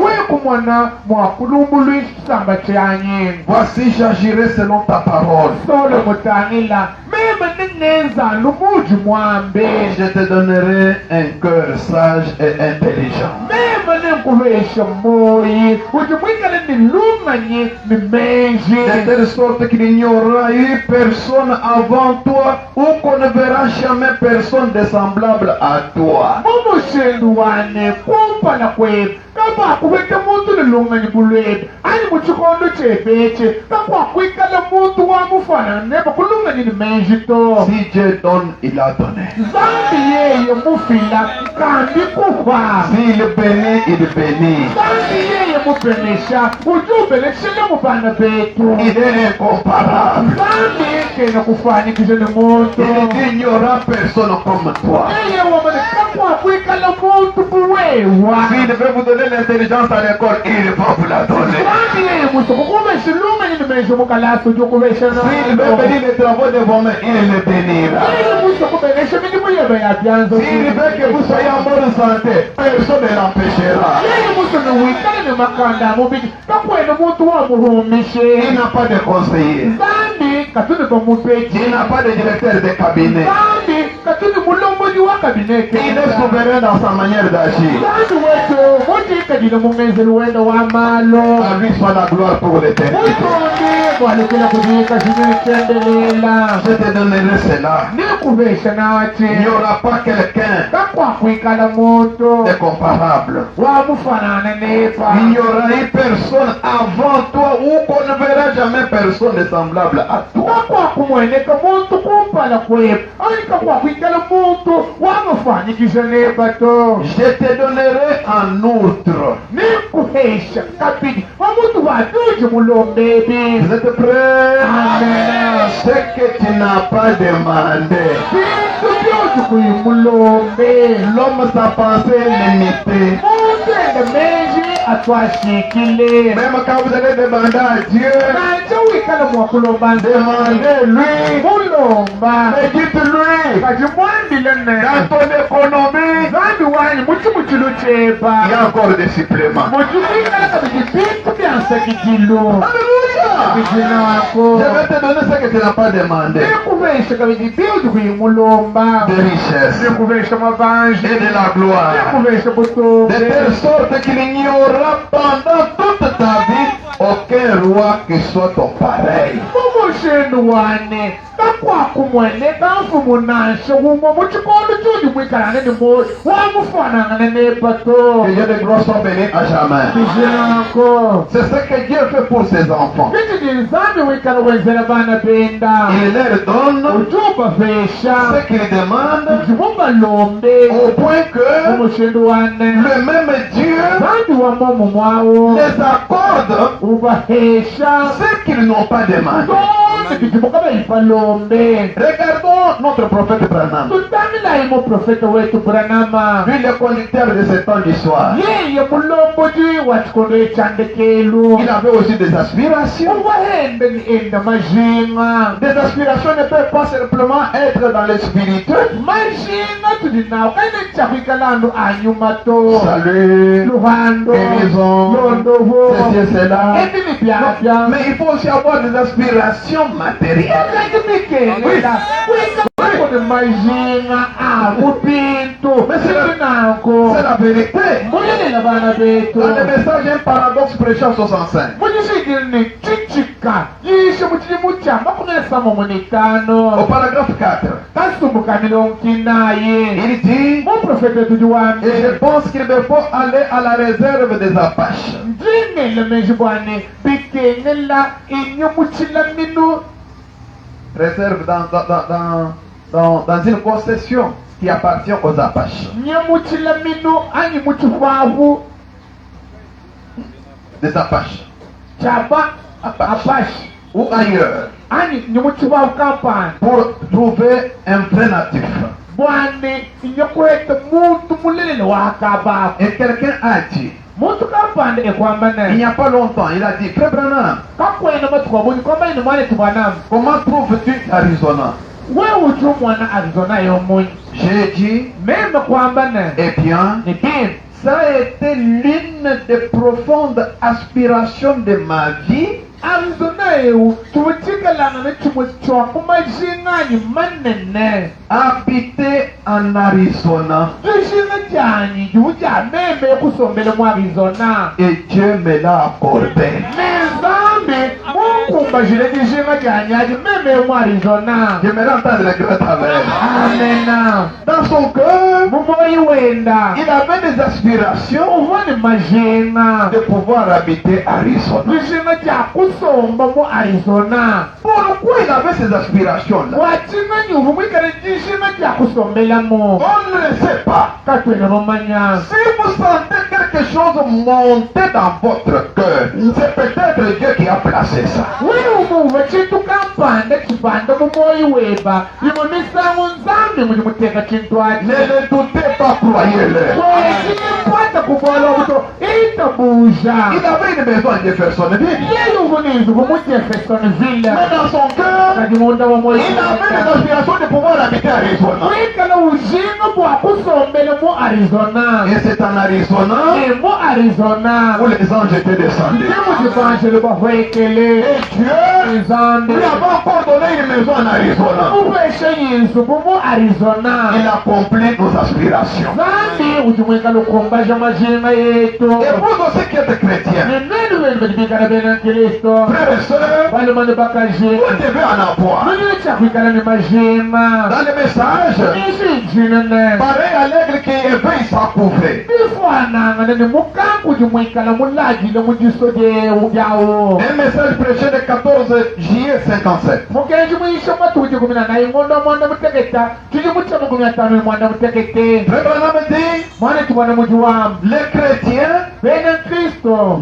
bwawekumwana mwakulumbulu isamba chanye voici j'agirai selon ta parole. solo mutangila mema ningenza lumuji mwambe Je te donnerai un cœur sage et intelligent. mema ninkulwesha moyi uti mwikale nilumanye nimenji De telle sorte qu'il n'y aura eu personne avant toi ou qu'on ne verra jamais personne de semblable à toi. mumushendu wane kumpala kwetu kapakuvete muntu nilumanye bulwedu ani muchikondo chepeche kapwakwikala muntu wamufana neba kulumanye nimenji to Si Dieu donne, il a donné. zambi yeye mufila kandi kufa S'il bénit, il bénit. zambi yeye mubenesha ujubeleshele mubana betu Il est incomparable. zambi kena kufanikisha ni muntu Il dit, il n'y aura personne comme toi. yeye wamane kapwakwikala muntu buwewa S'il veut vous donner l'intelligence à l'école, il va vous la donner. zambi yeye musuku kuvesha lumanye nimenji mukalaso jukuvesha S'il veut bénir les travaux de vos mains, il les bénira. S'il veut que vous soyez en bonne santé, personne ne l'empêchera. Il n'a pas de conseiller. Il n'a pas de directeur de cabinet. Il est souverain dans sa manière d'agir. À lui soit la gloire pour l'éternité. Je te donnerai cela. Il n'y aura pas quelqu'un de comparable. Il n'y aura eu personne avant toi ou qu'on ne verra jamais personne de semblable à toi. Je te donnerai en outre. Vous êtes prêts? Amen. Ce que tu n'as pas demandé. L'homme sa pensée est limitée. Même quand vous allez demander à Dieu, demandez-lui. Mais dites-lui, dans ton économie, il y a encore des suppléments. Alléluia. Je vais te donner ce que tu n'as pas demandé. De richesse et de la gloire. De telle sorte qu'il n'y aura pendant toute ta vie aucun roi qui soit ton pareil. Que Dieu de gloire soit béni à jamais. C'est ce que Dieu fait pour ses enfants. Il leur donne ce qu'ils demandent au point que le même Dieu les accorde ce qu'ils n'ont pas demandé. Regardons notre prophète Branham. Lui le conducteur de ce temps du soir. Il avait aussi des aspirations. Des aspirations ne peuvent pas simplement être dans le spirituel. Salut, guérison, ceci et cela. Mais il faut aussi avoir des aspirations matérielles. Oui. Kuni majinga akupintu. Mais c'est Sinanko. la vérité. Muyelela bana betu. Dans le message, un paradoxe prêché en 65. Munyishigini chichika. Yishe muchimucha. Makunele samo Au munitano. paragraphe 4, Kasumbuka milongkinaye. il dit, Mon prophète tujuwambe. et je pense qu'il me faut aller à la réserve des Apaches. Njingele mejibwane. Bikengela inyomuchila minu. Réserve dans une concession qui appartient aux Apaches. Nyamuchila minu ani muchifavu. Des Apaches. Chaba apache. Ou ailleurs. Ani nyamuchifavu kampani. Pour trouver un vrai natif. Bwane inyokwete muntu mulele wakaba. Et quelqu'un a dit, Muntu kampani ekwambane. il n'y a pas longtemps, il a dit, Frère Branham, Kakwena matukabuni kwamba ino mwane tubanamu. comment trouves-tu Arizona? Wewe uju mwana Arizona yomunyi. J'ai dit, Meme kwambane. eh bien, Ni bim. ça a été l'une des profondes aspirations de ma vie Arizona eu tuwutikalana na chumuchwa kumajingani manene. habiter en Arizona. Jishinga jani juja meme kusombele mu Arizona. Et Dieu me l'a accordé. Mezambi mukumba jile jishinga jani aji meme mu Arizona. J'aimerais entendre le grand travers. Amena. Dans son cœur, Mumoyi wenda. il avait des aspirations Uvani majinga. de pouvoir habiter Arizona. Jishinga ja kusomba mu Arizona. Pourquoi il avait ces aspirations-là? Wachinga nyuvu mwikare jishinga ja kusombela mu. On ne le sait pas. Katwena romanya. Si vous sentez quelque chose monter dans votre cœur, c'est peut-être Dieu qui a placé ça. Wewe umuva chintu kampanda chipanda mumoyi weba. Imo misango nzambi muli muteka chintu achi. Ne le doutez pas, croyez-le. Kwata kubola buto itabuja. Il avait une maison à Jeffersonville. Yeye ubunizu bumu Jeffersonville. Mais dans son cœur, Kadimunda wa moyi. il avait des aspirations de pouvoir habiter Arizona. Wikala ujinga bwa kusombele mu Arizona. Et c'est en Arizona Mu Arizona. où les anges étaient descendus. Ndimu jibanjele bahwekele. Et Dieu Nzambi. lui avait encore donné une maison en Arizona. Ubeshe yinzu bumu Arizona. Il accomplit nos aspirations. Zambi ujimweka lukombaja majinga yetu. Et vous aussi qui êtes chrétiens, Nenenu wenu badibikana bena Kristo. frères et sœurs, Bali mani bakaje. vous devez en avoir. Nini chakwikala ni majima. Dans le message, Nisi jinene. pareil à l'aigle qui éveille sa couvrée. Bifwana ngane mukangu jimwekala mulagi le mujisode ujao. Un message prêché le 14 juillet 57. Mukenji mwisho matuji kumina na ingondo mwanda muteketa. Tuji mutama kumina mwanda mutekete. Frère Branham dit, Mwana tubana mujuwamu. les chrétiens, Bena Kristo.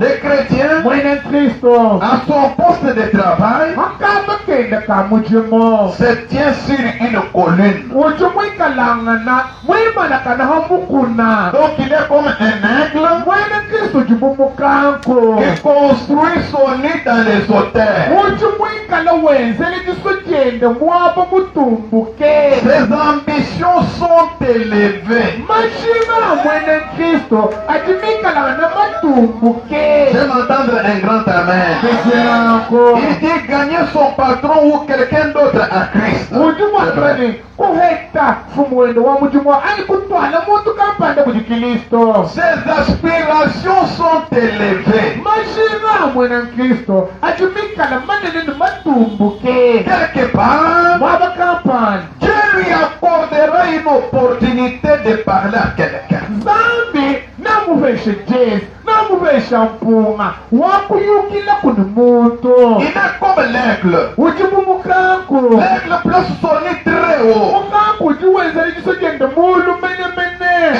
Mwene Kristo. à son poste de travail, Makamba kenda kamujimo. se tient sur une colline. Ujumwikalangana. Mwimanakana hamukuna. Donc il est comme un aigle Mwene Kristo jibumukanko. qui construit son nid dans les hauteurs. Ujumwikala wenzele jisojende mwaba mutumbuke. Ses ambitions sont élevées. Mashina mwene Kristo ajimikalangana matumbuke. J'aime entendre un grand amen. Bejeranko. Il dit gagner son patron ou quelqu'un d'autre à Christ. Ujumwakrani kuheta fumwendo wa mujumwa ani kutwala muntu kampanda mujikilisto. Ses aspirations sont élevées. Mashina mwene Kristo ajimikala manene matumbuke. Quelque part, Mwaba kampani. Dieu lui accordera une opportunité de parler à quelqu'un. Zambi namuveshe Jesu namuvesha mpunga wakuyukila kuni muntu. Il est comme l'aigle. Ujibumukanku. L'aigle place son nid très haut. Mukanku ujiwenzele jisojende mulu mene.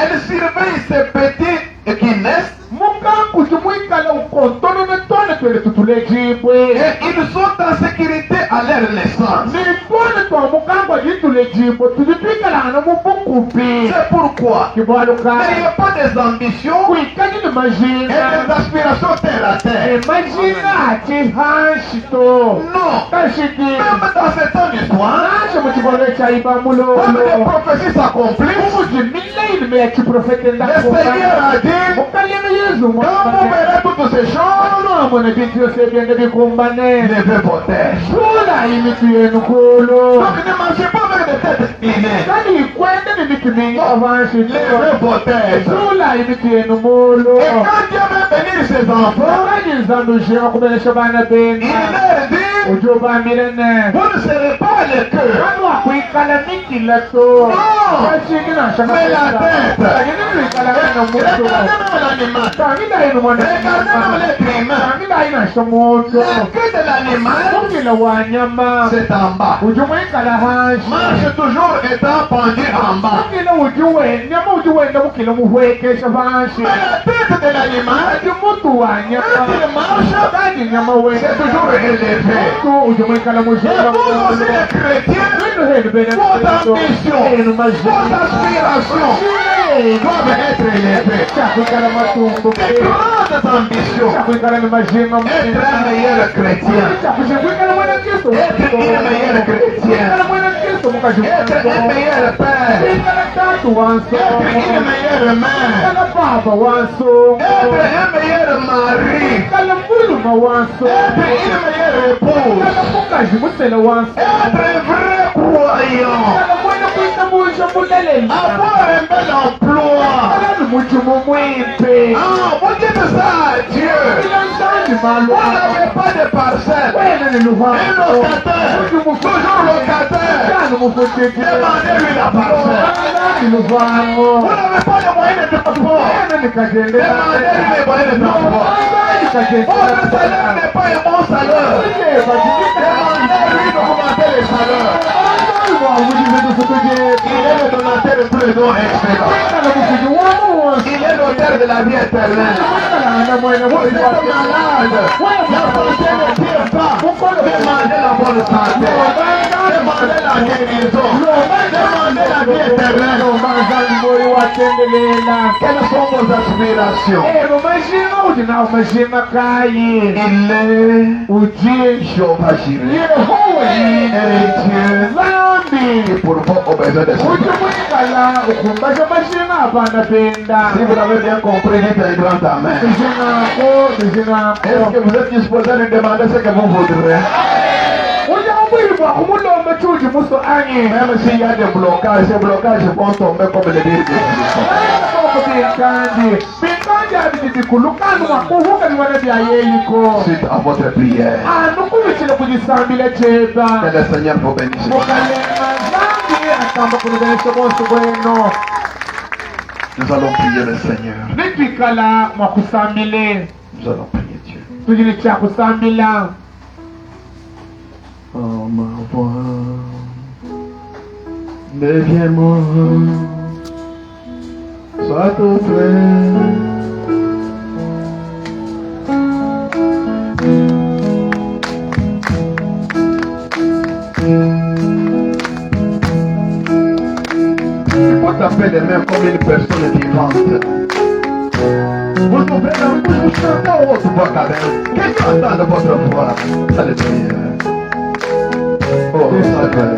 Elle surveille ses petits qui naissent. Mukanku jimwikala ukontono netone twele tutulejibwe. Et ils sont en sécurité à leur naissance. Nitone twa mukanku ajitulejibwe tujitwikalana mubukupi. C'est pourquoi Kibaluka. n'ayez pas des ambitions Kuikani ni et majinga. des aspirations terre à terre. Majinga ati hanshito. Non. Kashiki. Même dans ces temps d'histoire, Nashe muchikole cha iba comme les mulo. prophéties s'accomplissent, Umuji milaili meya chiprofete le Seigneur a dit, Quand vous verrez toutes ces choses, levez vos têtes. Donc ne mangez pas avec des têtes inclinées. Levez vos têtes. Et quand Dieu va bénir ses enfants, il leur dit, vous ne serez pas le cœur. Non, mais la tête. Regardez même l'animal. Regardez même l'être humain. Le queue de l'animal, c'est en bas. Marche toujours étant pendu en bas. Mais la tête de l'animal, quand il marche, c'est toujours élevé. Et vous aussi les chrétiens, votre ambition, votre aspiration doivent être élevées. Des grandes ambitions. Être un meilleur chrétien. Être une meilleure chrétienne. Être un meilleur père. Être une meilleure mère. Être un meilleur mari. Être une meilleure épouse. Être un vrai croyant. Avoir un bel emploi. Vous dites ça à Dieu. Vous n'avez pas de parcelle. Un locataire. Toujours locataire. Demandez-lui la parcelle. Vous n'avez pas de moyens de transport. Demandez-lui les moyens de transport. Votre salaire n'est pas un bon salaire. Demandez-lui d'augmenter les salaires. Il est le donateur de tous les dons excellents. Il est l'auteur de la vie éternelle. Vous êtes malade. La santé ne tire pas. Demandez la bonne santé. Demandez la guérison. Demandez la vie éternelle. Quelles sont vos aspirations? Il est Jéhovah Jireh. Et pour vous, au besoin de Seigneur. Si vous avez bien compris, dites un grand amen. Est-ce que vous êtes disposé à lui demander ce que vous voudrez? Même s'il y a des blocages, ces blocages vont tomber comme le dit. Suite à votre prière, que le Seigneur vous bénisse. Nous allons prier le Seigneur. Nous allons prier Dieu. Oh ma voix, deviens-moi, sois tout près. Il faut taper les mains comme une personne vivante. Vous ouvrez la bouche, vous chantez au haute voix quand même. Quelqu'un entend de votre voix. Alléluia. Oh, sacré.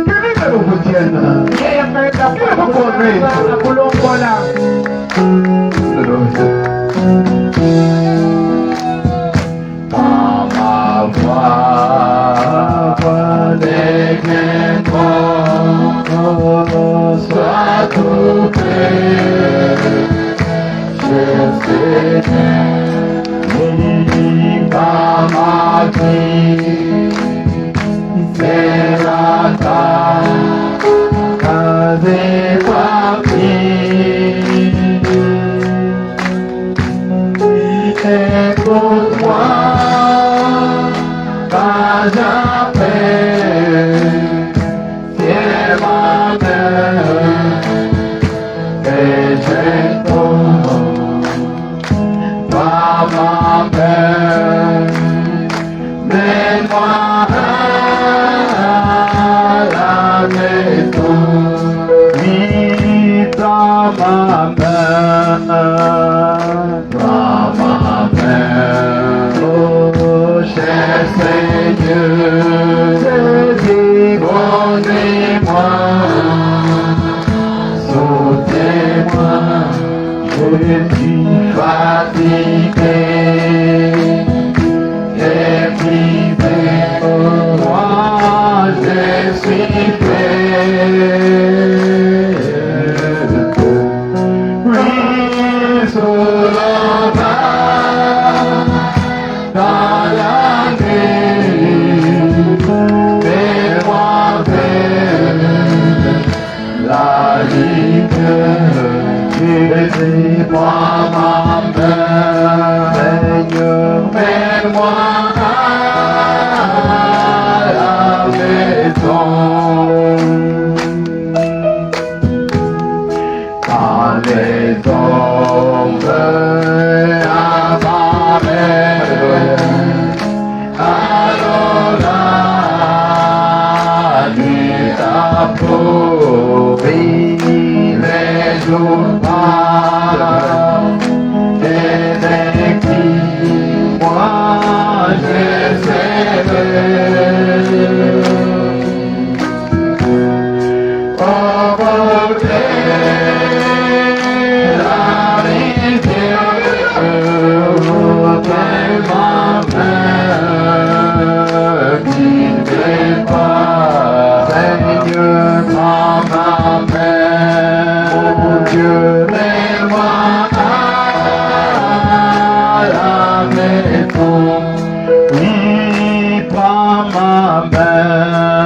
Que l'Éternel vous tienne. Qu'il vous conduise. Dans ma voix, deviens-moi, sois tout près. Je sais dans ma vie, c'est la tâche des parties. Écoute-moi quand j'appelle, tiens ma main et je tombe par ma main. Mets-moi à la maison, vis dans ma main, oh cher Seigneur. suis fatigué, épuisé, moi je suis faible. Oui, sur le bas, dans la nuit, fais-moi vers la lumière. Laissez-moi ma main, Seigneur, mène-moi à la maison. Quand les ombres apparaissent, alors la nuit approche, les jours passent, et dès qui moi j'essaierai porter la rivière, ma main qui ne fait pas, Seigneur, prends ma main, mon Dieu, mets-moi à la maison. Oui, prends ma main,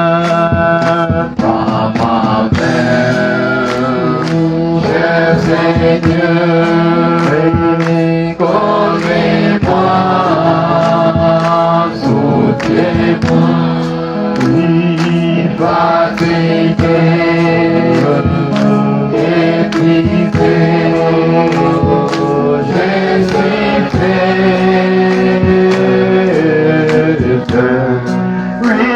prends ma main, cher Seigneur, conduis-moi sous tes bras. Oui, fatigué, épuisé, je suis faible. Oui,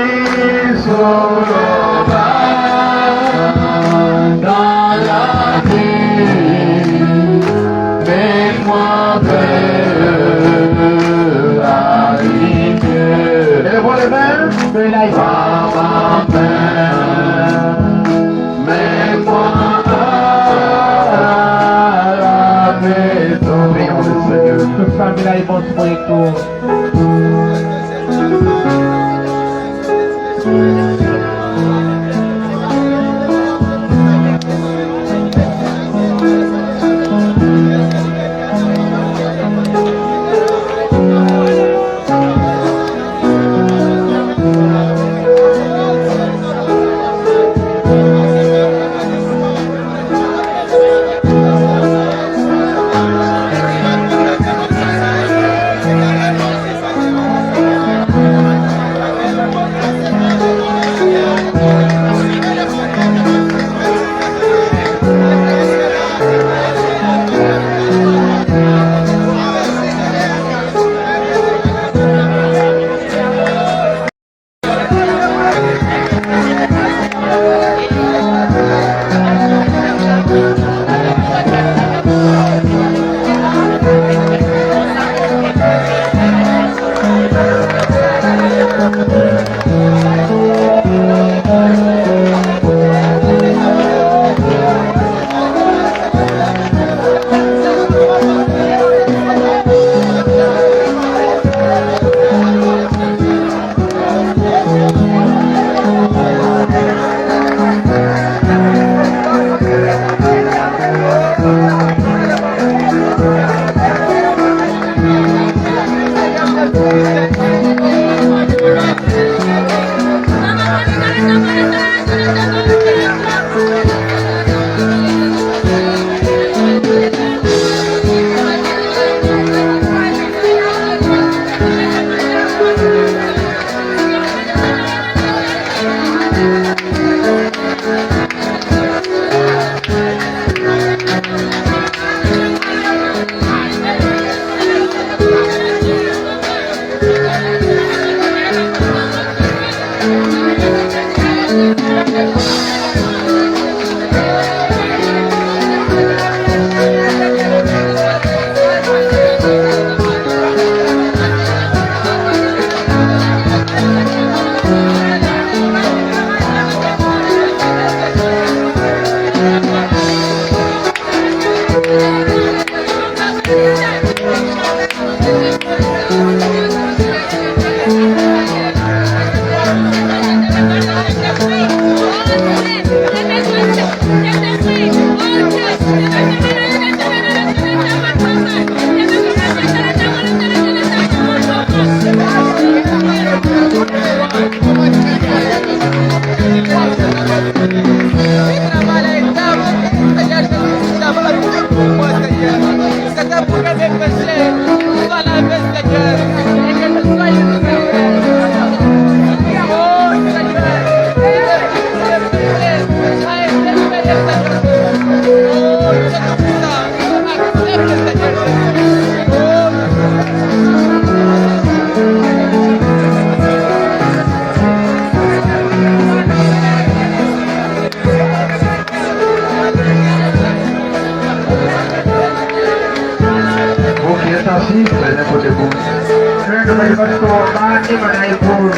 sur le bas, dans la vie, mets-moi vers la rivière. Élevons les mains, par ma main, mets-moi à la maison. Prions le Seigneur. Toute famille là, ils vont se moyer tout. Venez debout. Twende kwenye masomo manaikulu.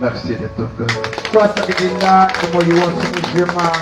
Merci de ton cœur. Twasabirira umwoyo wose muzima.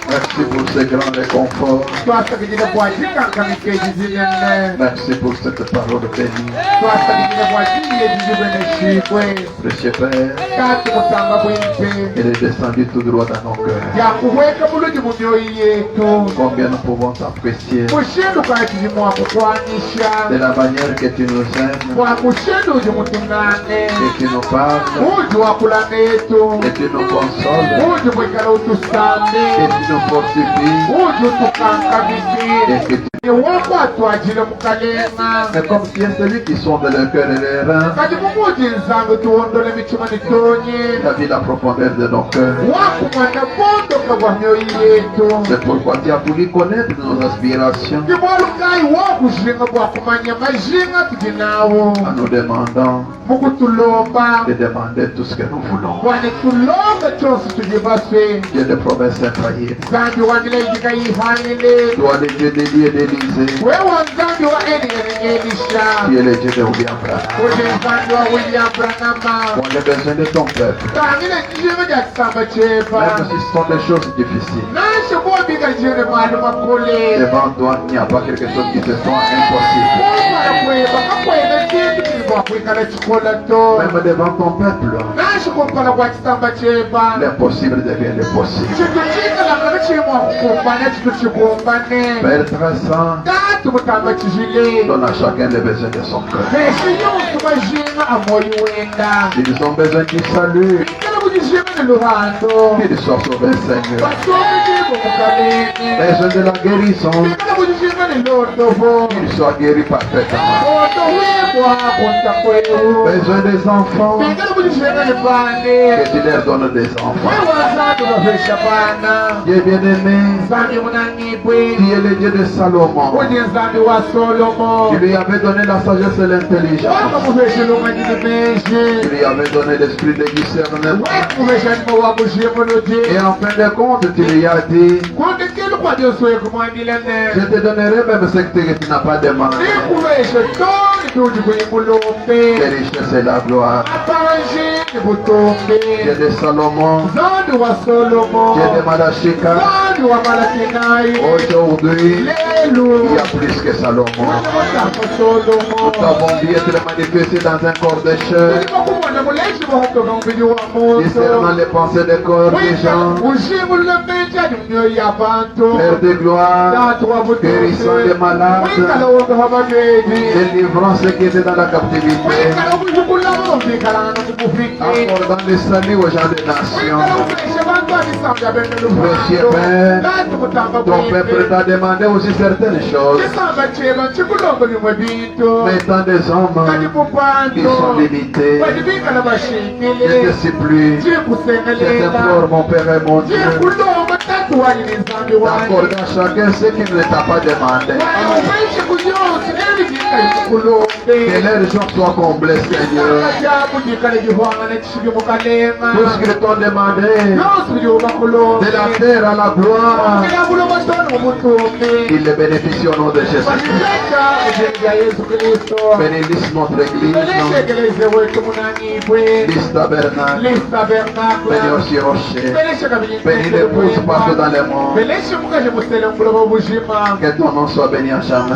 Merci pour ce grand réconfort. Twasabirira bwakikankamika ekizinene. Merci pour cette parole bénie. Twasabirira bwakiriye ekizibu n'ekigwe. Précieux Père, Kati mutanga bw'ente. il est descendu tout droit dans nos cœurs. Yakuhweka bulungi mu myoyo yetu. Combien nous pouvons t'apprécier Mushinduka ekizimu wakukwanisha. de la manière que tu nous aimes, Wakushinduzi mutungane. que tu nous parles, Uji wakula netu. que tu nous consoles, Uji bwekala utusambe. que tu nous fortifies, Uji utukankamisi. et que tu... Wakwatwagire mu kalenga. Mais comme tu es celui qui sonde le cœur et les reins, Kati mumuzinzanga tuwondole emitima nitonye. tu as vu la profondeur de nos cœurs. Wakumanya bondoka bwa myoyo yetu. C'est pourquoi tu as voulu connaître nos aspirations Ndibwalukayi wakuzinga bwakumanya mazinga tuli nawo. en nous demandant Mukutulomba. de demander tout ce que nous voulons. Wane tulomba kyonse tugibase. Dieu de promesses infaillibles. nzambi wandilejika yifanile Toi le Dieu d'Élie et d'Élysée. wewe nzambi wa Eli na Elisha Tu es le Dieu de William Branham. uje nzambi wa William Branham Pour les besoins de ton peuple. kangile chijima ja kusamba chepa Même si ce sont des choses difficiles. nashe kuwabika jine mali makule Devant toi, il n'y a pas quelque chose qui te soit impossible. kumala kweba kakweba chintu chilikuwa kwikala chikola to Même devant ton peuple, nashe kumpala kwa chisamba chepa l'impossible devient le possible. chintu chikalangala chimwa kukumbane chintu chikumbane Père très saint, tatu mutamba chijile donne à chacun les besoins de son cœur. Pesi yonke majima amoyi wenda Ils ont besoin du salut, ikala kujishima neluhando qu'ils soient sauvés, Seigneur. basomejimo mukaleni Besoin de la guérison, ikala kujishima nelondovo qu'ils soient guéris parfaitement. otohwebwa kontakwewu Besoin des enfants, ikala kujishima nepane que tu leur donnes des enfants. wewazantu bafesha pana Dieu bien-aimé, nzambi munangibwe tu es le Dieu de Salomon. uli nzambi wa solomo Tu lui avais donné la sagesse et l'intelligence. wakamuvesha lumanyini Tu menji lui avais donné l'esprit de discernement. wakamuvesha nimo wamushimuluji Et en fin de compte, tu lui as dit, kundikile kwadyosuye kumwandilene je te donnerai même ce que tu n'as pas demandé. nikuveshe toni tuti kuimulumbi Les richesses et la gloire. apanji ni butumbi Dieu de Salomon, zondi wa solomo Dieu de Malachika. zondi wa malakinayi Aujourd'hui, lelu il y a plus que Salomon. ulimutamba solomo Nous avons vu être manifesté dans un corps de chair, ulima kumona muleshi wahotoka mubili wa muntu discernant les pensées des corps des gens. ushimulule menjani mumyoyo yabantu Père de gloire, tatu wa guérissant les wikala malades, wondoha bageni délivrant ceux qui étaient dans la captivité, wikala kuzukulamo vikalana mukufiki accordant le salut aux gens des nations. Précieux Père, ton peuple t'a demandé aussi certaines choses, mettant des hommes qui sont limités. Je te supplie, je t'implore, mon Père et mon Dieu, d'accorder à chacun ce qu'il ne t'a pas demandé. Que leurs jours soient comblés, Seigneur. Tout ce qu'ils t'ont demandé, de la terre à la gloire, ils le bénéficient au nom de Jésus. Bénisse notre église, bénisse tabernacle, bénis aussi rocher, bénis l'épouse partout dans le monde. Que ton nom soit béni à jamais.